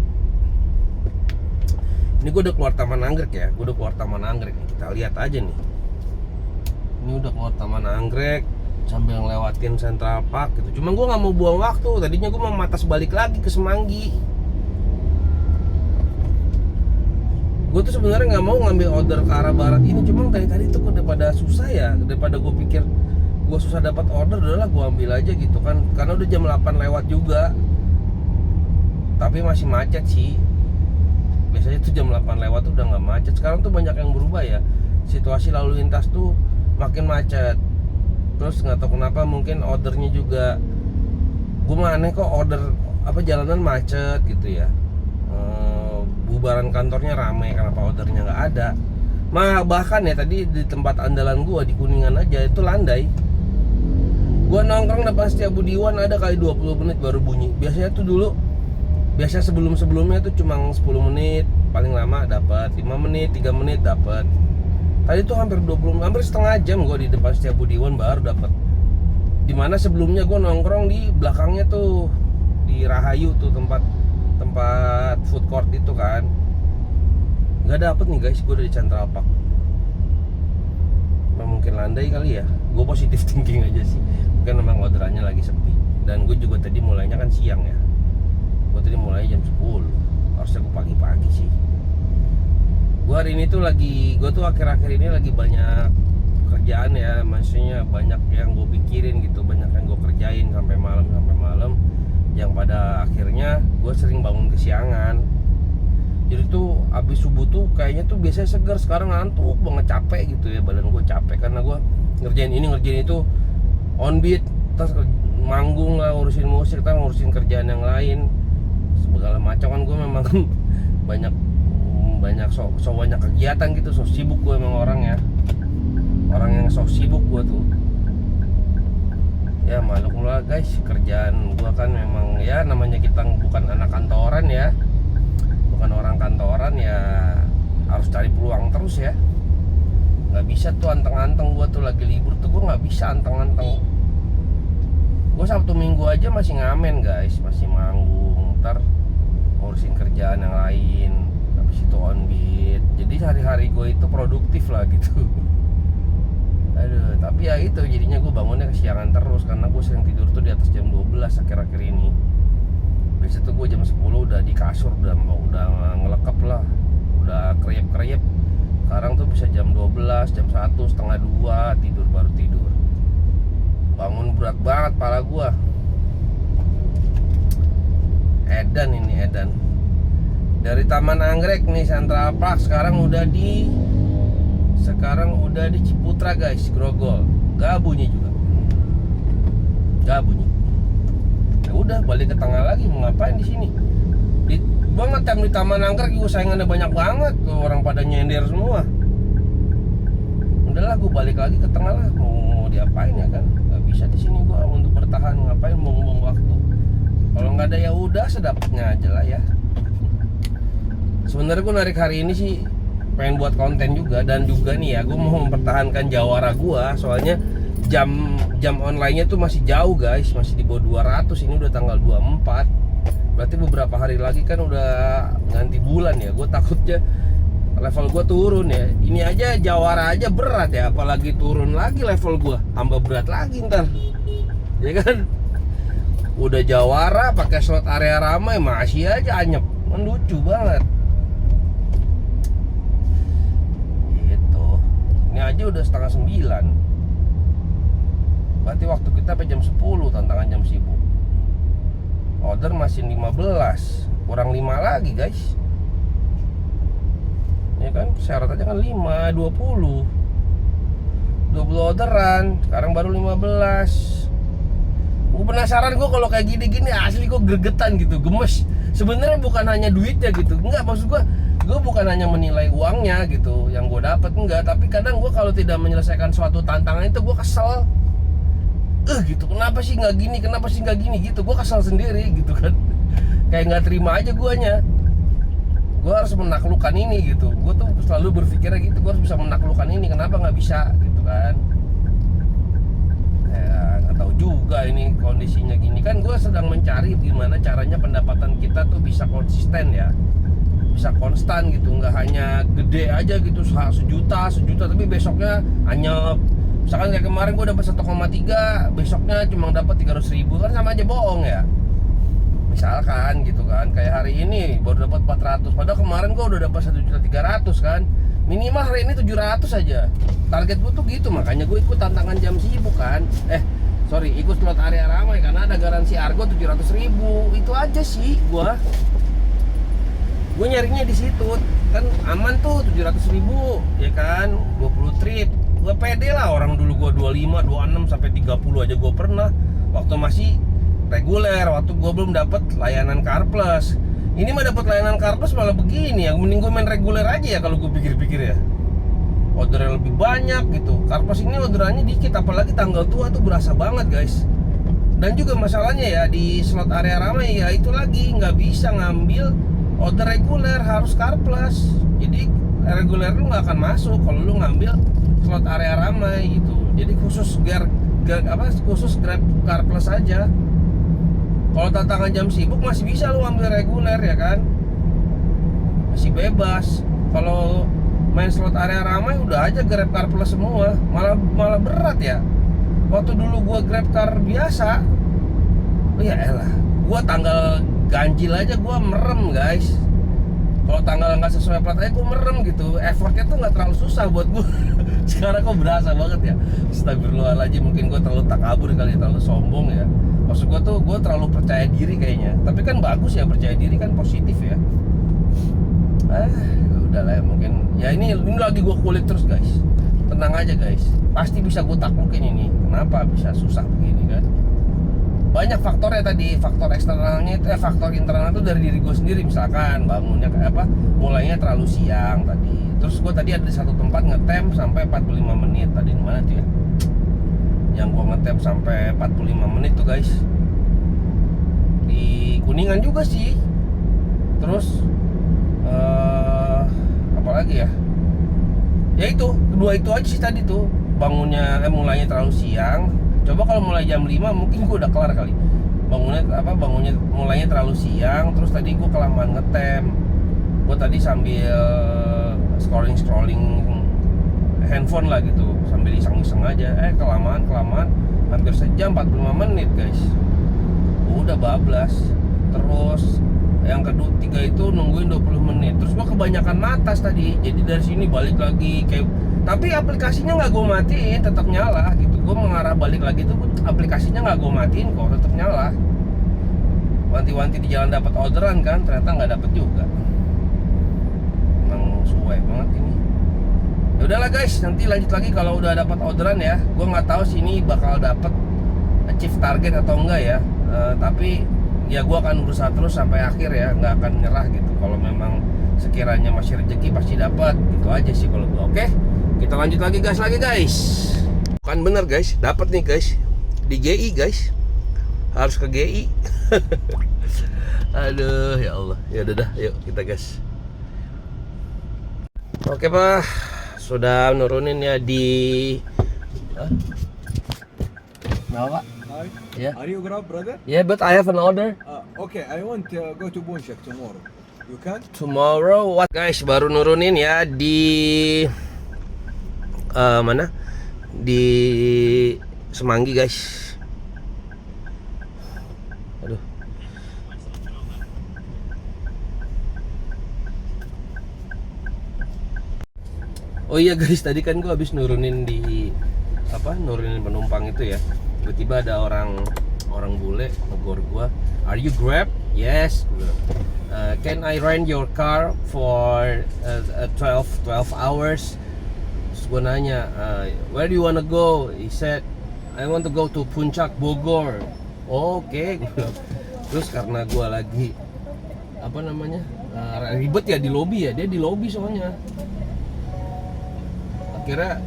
Ini gue udah keluar Taman Anggrek ya. Kita lihat aja nih. Ini udah keluar Taman Anggrek sambil ngelewatin Central Park gitu. Cuma gue nggak mau buang waktu. Tadinya gue mau matas balik lagi ke Semanggi. Gue tuh sebenarnya nggak mau ngambil order ke arah barat ini. Cuma tadi tuh daripada susah ya. Daripada gue pikir gue susah dapat order, udahlah gue ambil aja gitu kan. Karena udah jam 8 lewat juga. Tapi masih macet sih. Biasanya tuh jam 8 lewat tuh udah nggak macet. Sekarang tuh banyak yang berubah ya. Situasi lalu lintas tuh makin macet. Terus nggak tahu kenapa mungkin ordernya juga. Gue mah aneh kok order jalanan macet gitu ya. Bubaran kantornya ramai, kenapa ordernya nggak ada. Bahkan ya tadi di tempat andalan gue di Kuningan aja itu landai. Gue nongkrong depan Setiabudiwan ada kali 20 menit baru bunyi. Biasanya tuh dulu, sebelumnya tuh cuma 10 menit paling lama dapat, 5 menit, 3 menit dapat. Tadi tuh hampir setengah jam gue di depan Setiabudiwan baru dapat. Dimana sebelumnya gue nongkrong di belakangnya tuh, di Rahayu tuh, tempat food court itu kan. Nggak dapet nih guys, gue udah di Central Park. Mungkin landai kali ya, gue positif thinking aja sih. Mungkin memang orderannya lagi sepi. Dan gue juga tadi mulainya kan siang ya, gue tadi mulai jam 10, harusnya gue pagi-pagi sih. Gue hari ini tuh gue tuh akhir-akhir ini lagi banyak kerjaan ya, maksudnya banyak yang gue pikirin gitu, banyak yang gue kerjain sampai malam, yang pada akhirnya gue sering bangun kesiangan. Jadi tuh abis subuh tuh kayaknya tuh biasanya segar, sekarang ngantuk banget, capek gitu ya, badan gue capek karena gue ngerjain ini ngerjain itu, on beat, terus manggung lah, ngurusin musik, terus ngurusin kerjaan yang lain segala macam kan. Gue memang banyak banyak kegiatan gitu, so sibuk gue emang orang yang so sibuk gue tuh ya. Maklum lah guys, kerjaan gue kan memang ya, namanya kita bukan anak kantoran ya, bukan orang kantoran ya, harus cari peluang terus ya. Nggak bisa tuh anteng-anteng, gue tuh lagi libur tuh gue nggak bisa anteng-anteng. Gue Sabtu Minggu aja masih ngamen guys, masih manggung, ntar ngurusin kerjaan yang lain, habis itu on beat. Jadi hari-hari gue itu produktif lah gitu. Aduh, tapi ya itu jadinya gue bangunnya kesiangan terus karena gue sering tidur tuh di atas jam 12 akhir-akhir ini. Biasa tuh gue jam 10 udah di kasur, udah ngelekep lah, udah kriep-kriep. Sekarang tuh bisa jam 12, jam 1, setengah 2 baru tidur. Bangun berat banget pala gue. Edan dari Taman Anggrek nih, Central Park, sekarang udah di Ciputra guys, Grogol. Gak bunyi juga, gak bunyi. Ya udah balik ke tengah lagi, mau ngapain di sini? Gua ngetem di Taman Anggrek juga saingannya banyak banget, tuh orang pada nyender semua. Udahlah, gue balik lagi ke tengah lah, mau diapain ya kan? Gak bisa di sini gua untuk bertahan, ngapain buang-buang waktu. Kalau nggak ada ya udah, sedapatnya aja lah ya. Sebenarnya gue narik hari ini sih pengen buat konten juga, dan juga nih ya gue mau mempertahankan jawara gue, soalnya jam online-nya tuh masih jauh guys, masih di bawah 200. Ini udah tanggal 24, berarti beberapa hari lagi kan udah ganti bulan ya. Gue takutnya level gue turun ya. Ini aja jawara aja berat ya, apalagi turun lagi level gue, tambah berat lagi ntar ya kan. Udah jawara pakai slot area ramai masih aja anyep, kan lucu banget. Ini aja udah setengah 9. Berarti waktu kita sampai jam 10, tantangan jam sibuk. Order masih 15, kurang 5 lagi guys. Ya kan, syarat aja kan 5, 20 orderan, sekarang baru 15. Gue penasaran, gue kalau kayak gini-gini asli gue gregetan gitu, gemes. Sebenarnya bukan hanya duitnya gitu, enggak, maksud gue bukan hanya menilai uangnya gitu yang gue dapat, enggak, tapi kadang gue kalau tidak menyelesaikan suatu tantangan itu gue kesel. Gitu, kenapa sih nggak gini gitu, gue kesel sendiri gitu kan. Kayak nggak terima aja guanya. Gue harus menaklukkan ini gitu. Gue tuh selalu berpikirnya gitu, gue harus bisa menaklukkan ini, kenapa nggak bisa gitu kan. Nggak tahu juga ini kondisinya gini kan. Gue sedang mencari gimana caranya pendapatan kita tuh bisa konsisten ya, bisa konstan gitu, nggak hanya gede aja gitu, sejuta tapi besoknya anyep. Misalkan kayak kemarin gue dapat 1,3, besoknya cuma dapat 300.000, kan sama aja bohong ya. Misalkan gitu kan, kayak hari ini baru dapat 400, padahal kemarin gue udah dapat 1.300.000 kan. Minimal hari ini 700 aja. Target gue tuh gitu, makanya gue ikut tantangan jam sibuk kan. Ikut slot area ramai karena ada garansi Argo 700.000. Itu aja sih gue nyarinya di situ kan, aman tuh 700.000 ya kan, 20 trip. Gue pede lah, orang dulu gue 25, 26 sampai 30 aja gue pernah waktu masih reguler, waktu gue belum dapat layanan CarPlus. Ini mah dapat layanan CarPlus malah begini ya, mending gue main reguler aja ya kalau gue pikir-pikir ya. Order yang lebih banyak gitu. CarPlus ini orderannya dikit, apalagi tanggal tua tuh berasa banget guys. Dan juga masalahnya ya di slot area ramai ya, itu lagi nggak bisa ngambil order reguler, harus CarPlus. Jadi reguler lu nggak akan masuk kalau lu ngambil slot area ramai gitu. Jadi khusus khusus Grab Car Plus aja. Kalau tantangan jam sibuk masih bisa lu ambil reguler ya kan, masih bebas. Kalau main slot area ramai udah aja Grab Car Plus semua, malah berat ya. Waktu dulu gua Grab Car biasa, ya elah, gua tanggal ganjil aja gua merem guys. Kalau tanggal nggak sesuai plat aja gua merem gitu. Effortnya tuh nggak terlalu susah buat gua. Sekarang kok berasa banget ya. Astagfirullahaladzim, mungkin gua terlalu takabur kali, terlalu sombong ya. Maksud gue tuh, gue terlalu percaya diri kayaknya. Tapi kan bagus ya, percaya diri kan positif ya. Udah lah ya, mungkin. Ya ini lagi gue kulik terus guys. Tenang aja guys, pasti bisa gue taklukin ini. Kenapa bisa susah begini kan? Banyak faktornya tadi. Faktor eksternalnya itu, faktor internal itu dari diri gue sendiri. Misalkan bangunnya kayak apa, mulainya terlalu siang tadi. Terus gue tadi ada di satu tempat ngetem sampai 45 menit. Tadi di mana tuh ya? Yang gua ngetap sampai 45 menit tuh guys, di Kuningan juga sih. Terus apa lagi ya? Ya itu, kedua itu aja sih tadi tuh. Bangunnya mulainya terlalu siang. Coba kalau mulai jam 5 mungkin gua udah kelar kali. Bangunnya mulainya terlalu siang. Terus tadi gua kelamaan ngetem. Gua tadi sambil scrolling handphone lah gitu, sambil iseng-iseng aja. Kelamaan hampir sejam 45 menit guys, udah bablas. Terus yang kedua, tiga itu nungguin 20 menit. Terus gua kebanyakan natas tadi, jadi dari sini balik lagi kayak, tapi aplikasinya nggak gua matiin, tetap nyala gitu. Gua mengarah balik lagi tuh, aplikasinya nggak gua matiin kok, tetap nyala. Wanti-wanti di jalan dapat orderan kan, ternyata nggak dapat juga. Emang suwe banget ini. Ya udahlah guys, nanti lanjut lagi kalau udah dapat orderan ya. Gue nggak tahu sih ini bakal dapat achieve target atau enggak ya. Tapi ya gue akan berusaha terus sampai akhir ya, nggak akan nyerah gitu. Kalau memang sekiranya masih rezeki pasti dapat, gitu aja sih kalau gue. Oke, kita lanjut lagi guys. Bukan bener guys, dapat nih guys di GI guys. Harus ke GI. Aduh ya Allah. Ya udah dah, yuk kita gas. Oke Pak, sudah nurunin ya di Nawa. Hi. Yeah. Are you Grab, brother? Yeah, but I have an order Okay, I want to go to Bunchak tomorrow. You can? tomorrow. What guys, baru nurunin ya di mana? Di Semanggi guys. Aduh. Oh iya guys, tadi kan gua habis nurunin nurunin penumpang itu ya. Tiba-tiba ada orang bule negor gua, "Are you Grab?" "Yes." "Can I rent your car for 12 hours?" Terus gua nanya, "Where do you wanna go?" He said, "I want to go to Puncak Bogor." Oke. Terus karena gua lagi ribet ya di lobi ya, dia di lobi soalnya. Akhirnya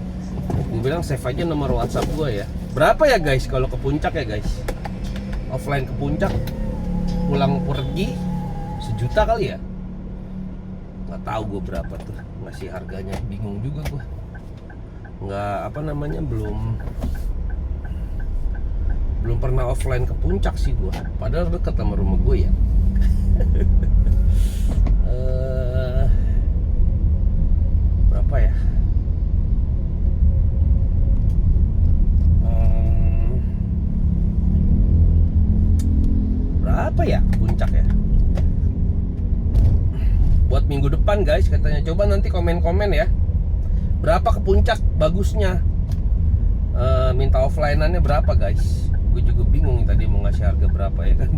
gue bilang save aja nomor WhatsApp gue ya. Berapa ya guys kalau ke puncak ya guys? Offline ke puncak, pulang pergi 1 juta kali ya? Nggak tahu gue berapa tuh, ngasih harganya bingung juga gue. Nggak belum pernah offline ke puncak sih gue. Padahal dekat sama rumah gue ya. Berapa ya? Berapa ya puncak ya? Buat minggu depan guys katanya. Coba nanti komen-komen ya. Berapa ke puncak bagusnya? Minta offline-annya berapa guys? Gue juga bingung tadi mau ngasih harga berapa ya kan.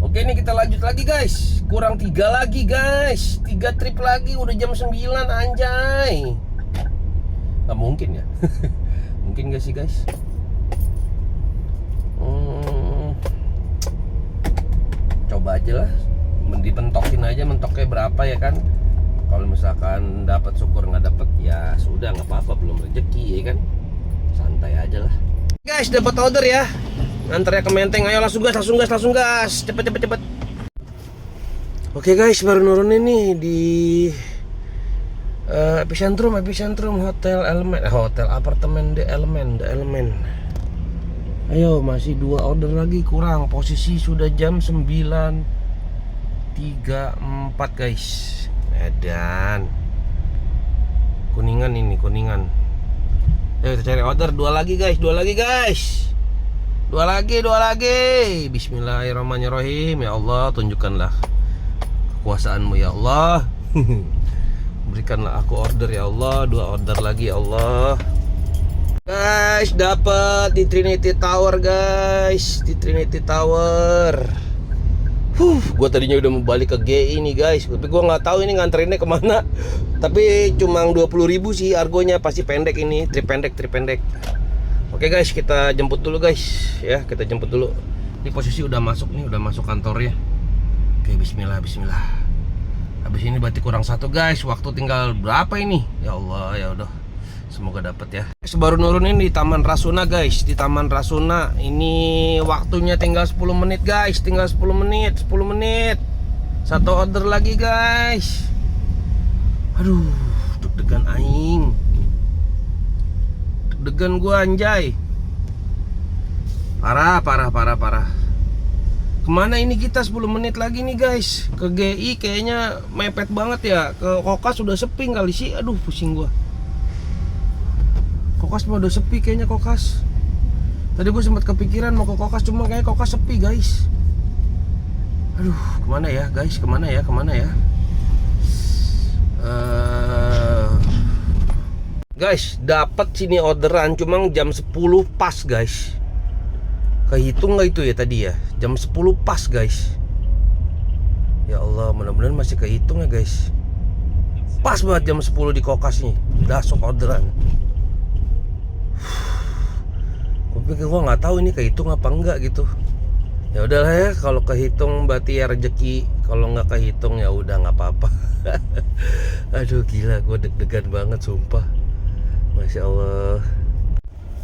Oke, ini kita lanjut lagi guys. Kurang 3 lagi guys. 3 trip lagi, udah jam 9 anjay. Gak mungkin ya. Mungkin gak sih guys? Coba aja lah, dipentokin aja mentoknya berapa ya kan. Kalau misalkan dapat syukur, nggak dapat ya sudah, nggak apa-apa, belum rezeki ya kan, santai aja lah. Guys, dapat order ya, antarnya ke Menteng. Ayo langsung gas, cepet. Oke guys, baru nurunin nih di Epicentrum hotel apartemen The Element. Ayo, masih 2 order lagi kurang. Posisi sudah jam 9.34 guys. Medan Kuningan. Ayo kita cari order 2 lagi guys. 2 lagi. Bismillahirrahmanirrahim. Ya Allah, tunjukkanlah kekuasaanmu ya Allah. Berikanlah aku order ya Allah. 2 order lagi ya Allah. Guys, dapat di Trinity Tower guys. Gue tadinya udah mau balik ke GI nih guys, tapi gue nggak tahu ini nganterinnya kemana. Tapi cuma 20.000 sih argonya, pasti pendek ini, trip pendek. Oke guys, kita jemput dulu guys. Ya, kita jemput dulu. Ini posisi udah masuk kantornya. Oke, Bismillah. Habis ini berarti kurang 1 guys. Waktu tinggal berapa ini? Ya Allah, ya udah. Semoga dapat ya. Baru nurunin di Taman Rasuna guys. Di Taman Rasuna. Ini waktunya tinggal 10 menit guys. 10 menit. 1 order lagi guys. Aduh, deg-degan aing. Deg-degan gua anjay. Parah. Kemana ini kita 10 menit lagi nih guys. Ke GI kayaknya mepet banget ya. Ke Kokas sudah sepi kali sih. Aduh, pusing gua. Kokas mau udah sepi kayaknya Kokas. Tadi gue sempat kepikiran mau ke Kokas, cuma kayaknya Kokas sepi guys. Aduh, kemana ya guys? Kemana ya? Guys, dapat sini orderan cuma jam 10 pas guys. Kehitung nggak itu ya tadi ya? Jam 10 pas guys. Ya Allah, mudah-mudahan masih kehitung ya guys. Pas banget jam 10 di Kokas nih. Dasok orderan. Gue nggak tahu ini kehitung apa enggak gitu. Ya udahlah ya, kalau kehitung berarti ya rezeki, kalau nggak kehitung ya udah nggak apa-apa. Aduh gila, gue deg-degan banget sumpah. Masya Allah.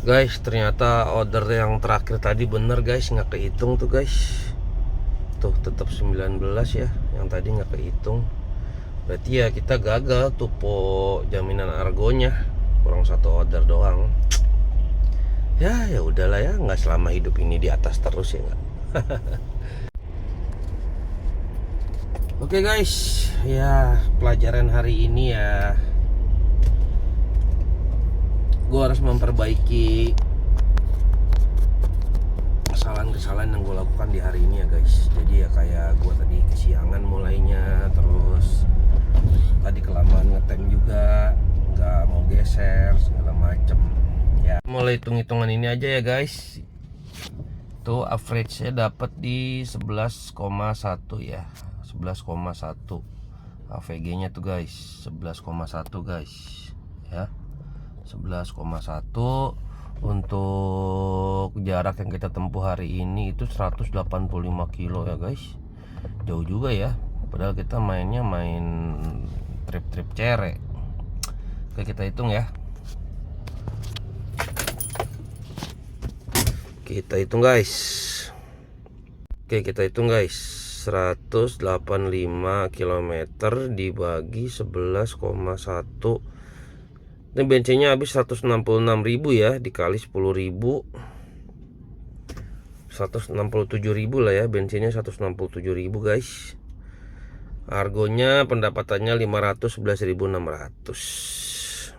Guys, ternyata order yang terakhir tadi bener guys, nggak kehitung tuh guys. Tuh tetap 19 ya, yang tadi nggak kehitung. Berarti ya kita gagal tuh jaminan argonya, kurang 1 order doang. Ya udahlah ya, nggak selama hidup ini di atas terus ya nggak. Oke guys, ya pelajaran hari ini ya, gue harus memperbaiki kesalahan yang gue lakukan di hari ini ya guys. Jadi ya kayak gue tadi kesiangan mulainya, terus tadi kelamaan ngetem juga, nggak mau geser segala macem. Ya, mulai hitung-hitungan ini aja ya guys. Tuh average-nya dapat di 11,1 ya. 11,1 AVG-nya tuh guys. 11,1 guys. Ya. 11,1. Untuk jarak yang kita tempuh hari ini itu 185 kilo ya guys. Jauh juga ya. Padahal kita mainnya main trip-trip cere. Oke, kita hitung ya. Kita hitung guys. Oke, kita hitung guys. 185 km dibagi 11,1. Ini bensinnya habis 166.000 ya, dikali 10.000. 167.000 lah ya, bensinnya 167.000 guys. Argonya pendapatannya 511.600.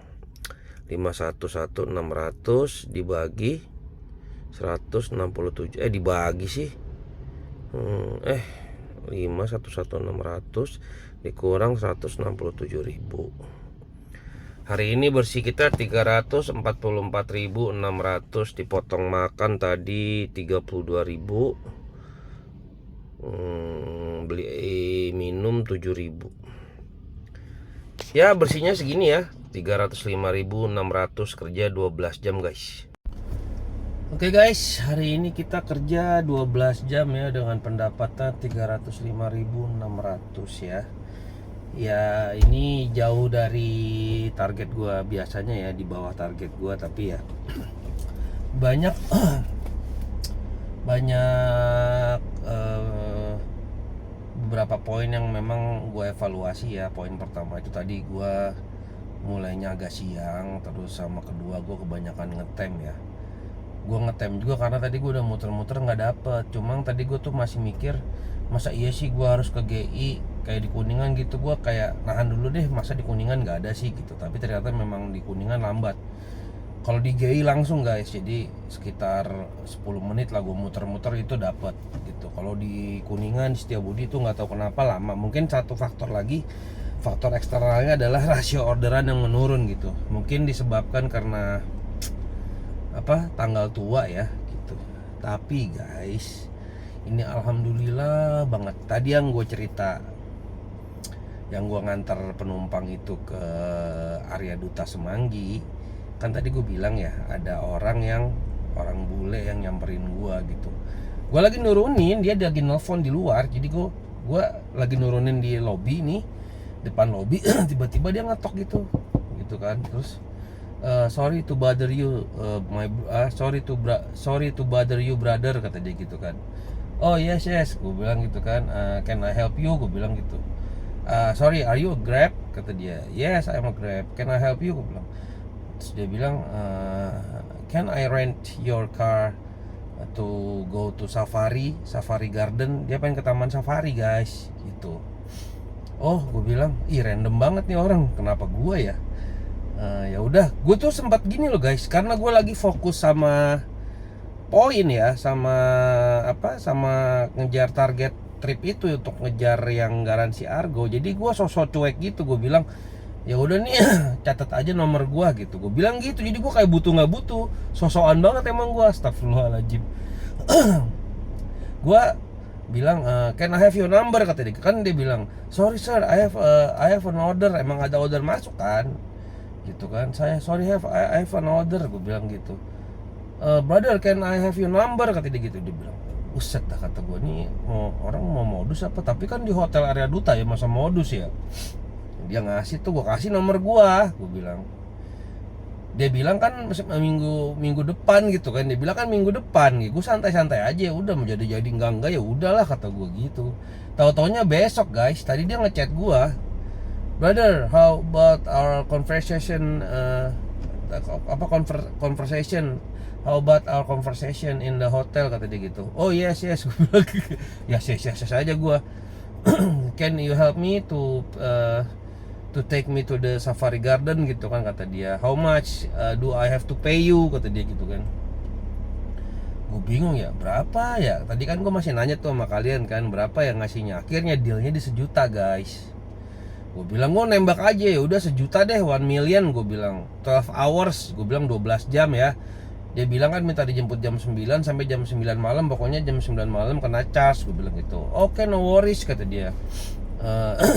511.600 dibagi 167, dibagi sih 511.600 dikurang 167.000. Hari ini bersih kita 344.600, dipotong makan tadi 32.000, beli minum 7.000. Ya bersihnya segini ya, 305.600, kerja 12 jam guys. Oke guys, hari ini kita kerja 12 jam ya dengan pendapatan 305.600 ya. Ya ini jauh dari target gua biasanya ya, di bawah target gua, tapi ya banyak beberapa poin yang memang gue evaluasi ya. Poin pertama itu tadi gue mulainya agak siang, terus sama kedua gue kebanyakan ngetem ya. Gue ngetem juga karena tadi gue udah muter-muter nggak dapet. Cuma tadi gue tuh masih mikir, masa iya sih gue harus ke GI kayak di Kuningan gitu. Gue kayak nahan dulu deh, masa di Kuningan nggak ada sih gitu. Tapi ternyata memang di Kuningan lambat. Kalau di GI langsung guys, jadi sekitar 10 menit lah gue muter-muter itu dapat gitu. Kalau di Kuningan Setiabudi itu nggak tahu kenapa lama. Mungkin satu faktor lagi, faktor eksternalnya adalah rasio orderan yang menurun gitu. Mungkin disebabkan karena tanggal tua ya gitu. Tapi guys, ini alhamdulillah banget. Tadi yang gue cerita, yang gue ngantar penumpang itu ke area Duta Semanggi, kan tadi gue bilang ya ada orang bule yang nyamperin gue gitu. Gue lagi nurunin, dia lagi nelfon di luar. Jadi gue lagi nurunin di lobby nih, depan lobby. Tiba-tiba dia ngetok gitu kan. Terus sorry to bother you, sorry to bother you brother, kata dia gitu kan. Oh yes, gue bilang gitu kan. Can I help you? Gue bilang gitu. Sorry, are you a Grab? Kata dia. Yes, I'm a Grab. Can I help you? Gue bilang. Terus dia bilang, can I rent your car to go to Safari Garden? Dia pengen ke Taman Safari guys, gitu. Oh, gue bilang, ih random banget nih orang, kenapa gue ya? Ya udah, gue tuh sempat gini loh guys, karena gue lagi fokus sama poin ya, sama ngejar target trip itu untuk ngejar yang garansi Argo. Jadi gue sosok cuek gitu, gue bilang, ya udah nih catat aja nomor gua gitu. Gue bilang gitu. Jadi gua kayak butuh nggak butuh, sosokan banget emang gua. Astagfirullahaladzim. Gua bilang, can I have your number, kata dia. Kan dia bilang, sorry sir, I have an order. Emang ada order masuk kan, gitu kan. I have an order. Gue bilang gitu. Brother, can I have your number, kata dia gitu. Dia bilang, uset dah, kata gue, nih orang mau modus apa? Tapi kan di hotel area Duta ya, masa modus ya. Dia ngasih tuh, gue kasih nomor gue bilang. Dia bilang kan minggu depan gitu kan. Dia bilang kan minggu depan gitu. Gue santai-santai aja, udah mau jadi enggak ya udahlah, kata gue gitu. Tahu-taunya besok guys, tadi dia ngechat gue, brother, how about our conversation conversation, how about our conversation in the hotel, kata dia gitu. Oh yes, gue bilang yes aja gue. Can you help me to take me to the Safari Garden gitu kan, kata dia. How much do I have to pay you, kata dia gitu kan. Gue bingung ya, berapa ya? Tadi kan gue masih nanya tuh sama kalian kan, berapa yang ngasihnya. Akhirnya dealnya di 1 juta guys. Gue bilang gue nembak aja, ya udah 1 juta deh, 1 million. Gue bilang 12 hours, gue bilang 12 jam ya. Dia bilang kan minta dijemput jam 9 sampai jam 9 malam. Pokoknya jam 9 malam kena charge. Gue bilang gitu. Oke, no worries, kata dia.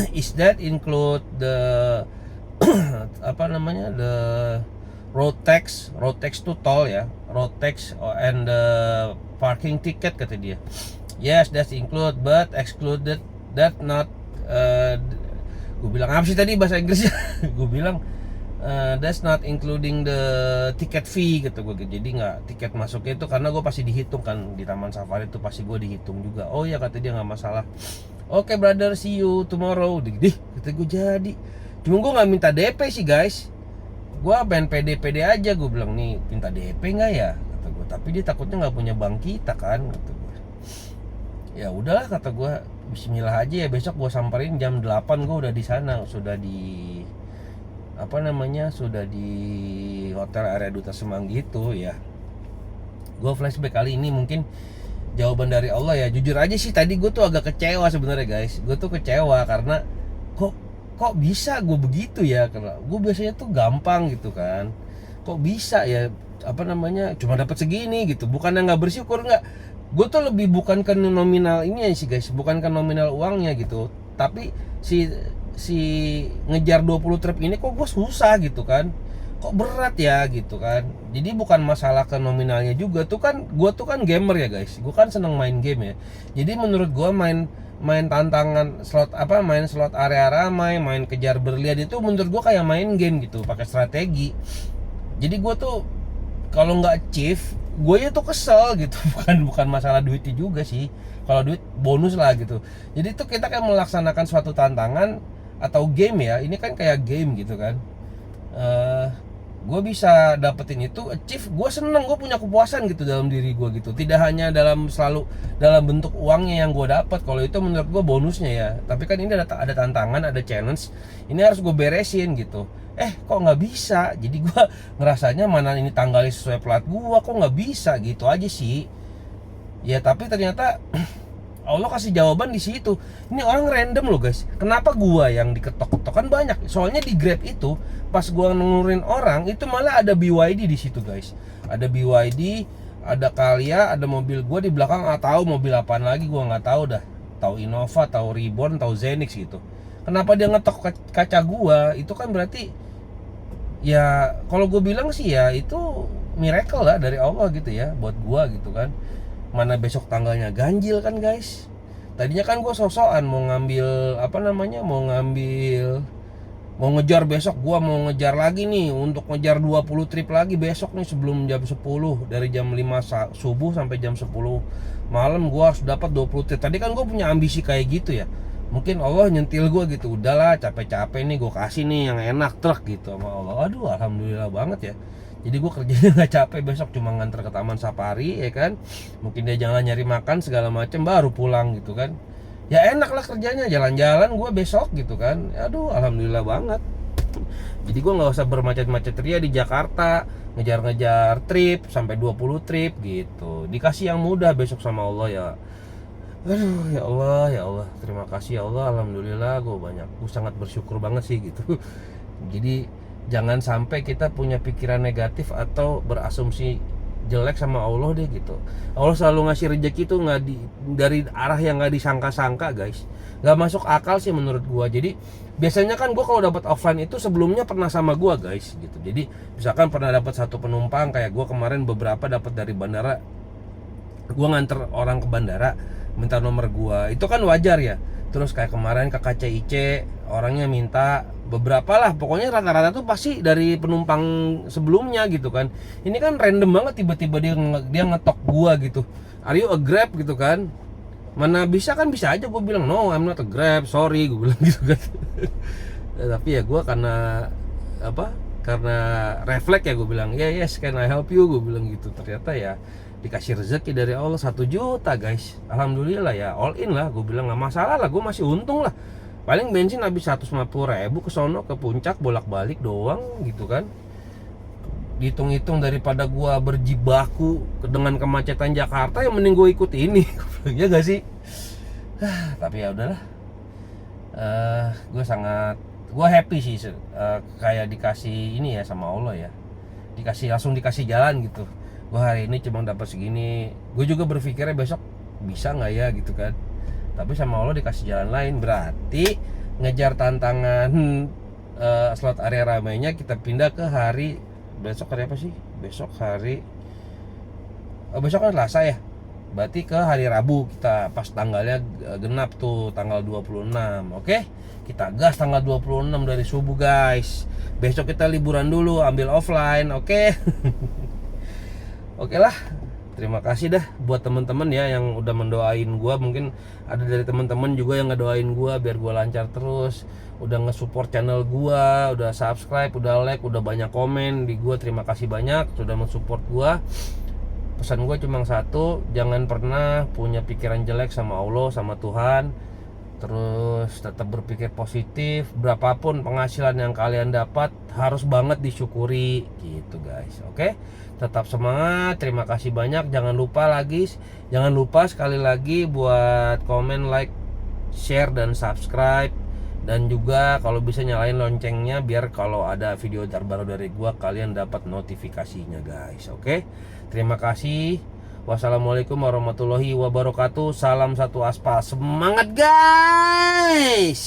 Is that include the the road tax to toll ya, road tax and the parking ticket, kata dia. Yes, that's include, but excluded that not. Gue bilang apa sih tadi bahasa Inggrisnya? Gue bilang that's not including the ticket fee, gitu gue. Jadi nggak, tiket masuknya itu karena gue pasti dihitung kan di Taman Safari itu, pasti gue dihitung juga. Oh ya, kata dia, nggak masalah. Oke brother, see you tomorrow. Dih, kata gue jadi. Cuma gue nggak minta DP sih guys. Gue pengen pede aja. Gue bilang nih, minta DP nggak ya, kata gue. Tapi dia takutnya nggak punya bank kita kan, kata gue. Ya udahlah, kata gue, bismillah aja ya. Besok gue samperin jam 8 gue udah di sana, sudah di sudah di hotel area Duta Semanggi itu ya. Gue flashback kali ini mungkin jawaban dari Allah ya. Jujur aja sih tadi gue tuh agak kecewa sebenarnya guys. Gue tuh kecewa karena kok bisa gue begitu ya. Karena gue biasanya tuh gampang gitu kan. Kok bisa ya cuma dapat segini gitu. Bukannya nggak bersyukur, nggak. Gue tuh lebih bukan ke nominal ini ya sih guys, bukan ke nominal uangnya gitu. Tapi si ngejar 20 trip ini kok gue susah gitu kan. Kok berat ya gitu kan. Jadi bukan masalah ke nominalnya juga. Tuh kan gue tuh kan gamer ya guys. Gue kan seneng main game ya. Jadi menurut gue main tantangan slot main slot area ramai, main kejar berlian itu menurut gue kayak main game gitu, pakai strategi. Jadi gue tuh kalau nggak achieve, gue ya tuh kesel gitu. Bukan masalah duitnya juga sih. Kalau duit bonus lah gitu. Jadi tuh kita kayak melaksanakan suatu tantangan atau game ya. Ini kan kayak game gitu kan. gue bisa dapetin itu, achieve, gue seneng, gue punya kepuasan gitu dalam diri gue gitu. Tidak hanya selalu dalam bentuk uangnya yang gue dapat, kalau itu menurut gue bonusnya ya. Tapi kan ini ada tantangan, ada challenge, ini harus gue beresin gitu. Kok nggak bisa? Jadi gue ngerasanya mana ini tanggalnya sesuai plat gue, kok nggak bisa gitu aja sih. Ya tapi ternyata Allah kasih jawaban di situ. Ini orang random loh guys. Kenapa gua yang diketok-ketok? Kan banyak. Soalnya di Grab itu pas gua nurunin orang itu malah ada BYD di situ guys. Ada BYD, ada Calya, ada mobil gua di belakang. Tahu mobil apaan lagi gua nggak tahu dah. Tahu Innova, tahu Reborn, tahu Zenix gitu. Kenapa dia ngetok kaca gua? Itu kan berarti ya kalau gua bilang sih ya itu miracle lah dari Allah gitu ya buat gua gitu kan. Mana besok tanggalnya ganjil kan guys. Tadinya kan gue sosokan mau ngambil mau ngejar besok, gue mau ngejar lagi nih untuk ngejar 20 trip lagi besok nih sebelum jam 10, dari jam 5 subuh sampai jam 10 malam gue harus dapat 20 trip. Tadi kan gue punya ambisi kayak gitu ya. Mungkin Allah nyentil gue gitu, udahlah capek-capek nih gue kasih nih yang enak truk gitu sama Allah. Aduh alhamdulillah banget ya. Jadi gue kerjanya gak capek, besok cuma nganter ke Taman Safari ya kan. Mungkin dia jangan nyari makan segala macem baru pulang gitu kan. Ya enak lah kerjanya, jalan-jalan gue besok gitu kan. Aduh alhamdulillah banget. Jadi gue gak usah bermacet-macet ria di Jakarta, ngejar-ngejar trip sampai 20 trip gitu. Dikasih yang mudah besok sama Allah ya. Aduh ya Allah, terima kasih ya Allah, alhamdulillah gue sangat bersyukur banget sih gitu. Jadi jangan sampai kita punya pikiran negatif atau berasumsi jelek sama Allah deh gitu. Allah selalu ngasih rezeki itu dari arah yang nggak disangka-sangka guys. Nggak masuk akal sih menurut gua. Jadi biasanya kan gua kalau dapat offline itu sebelumnya pernah sama gua guys gitu. Jadi misalkan pernah dapat satu penumpang, kayak gua kemarin beberapa dapat dari bandara. Gua nganter orang ke bandara, minta nomor gua. Itu kan wajar ya. Terus kayak kemarin ke KCIC orangnya minta beberapa lah, pokoknya rata-rata tuh pasti dari penumpang sebelumnya gitu kan. Ini kan random banget tiba-tiba dia ngetok gua gitu. Are you a Grab gitu kan? Mana bisa aja gua bilang no I'm not a Grab, sorry gua bilang gitu kan. Tapi ya gua karena refleks ya gua bilang yes can I help you, gua bilang gitu. Ternyata ya dikasih rezeki dari Allah 1 juta guys. Alhamdulillah ya, all in lah. Gue bilang gak masalah lah, gue masih untung lah. Paling bensin habis 150.000 ke sono ke puncak bolak-balik doang gitu kan. Dihitung-hitung daripada gue berjibaku dengan kemacetan Jakarta, ya mending gue ikut ini. Ya gak sih? Tapi ya udahlah. Gue happy sih kayak dikasih ini ya sama Allah ya. Langsung dikasih jalan gitu. Gue hari ini cuma dapat segini. Gue juga berpikirnya besok bisa nggak ya gitu kan. Tapi sama Allah dikasih jalan lain. Berarti ngejar tantangan slot area ramainya kita pindah ke hari besok. Hari apa sih? Besok kan Selasa ya. Berarti ke hari Rabu kita pas tanggalnya genap tuh tanggal 26. Oke? Kita gas tanggal 26 dari subuh guys. Besok kita liburan dulu, ambil offline, oke? Oke lah, terima kasih dah buat teman-teman ya yang udah mendoain gua. Mungkin ada dari teman-teman juga yang ngedoain gua biar gua lancar terus. Udah nge-support channel gua, udah subscribe, udah like, udah banyak komen di gua. Terima kasih banyak sudah mensupport gua. Pesan gua cuma satu, jangan pernah punya pikiran jelek sama Allah, sama Tuhan. Terus tetap berpikir positif. Berapapun penghasilan yang kalian dapat harus banget disyukuri gitu guys. Oke? Tetap semangat. Terima kasih banyak. Jangan lupa sekali lagi buat komen, like, share dan subscribe. Dan juga kalau bisa nyalain loncengnya biar kalau ada video terbaru dari gua kalian dapat notifikasinya guys. Oke? Terima kasih. Wassalamualaikum warahmatullahi wabarakatuh. Salam satu aspal. Semangat guys.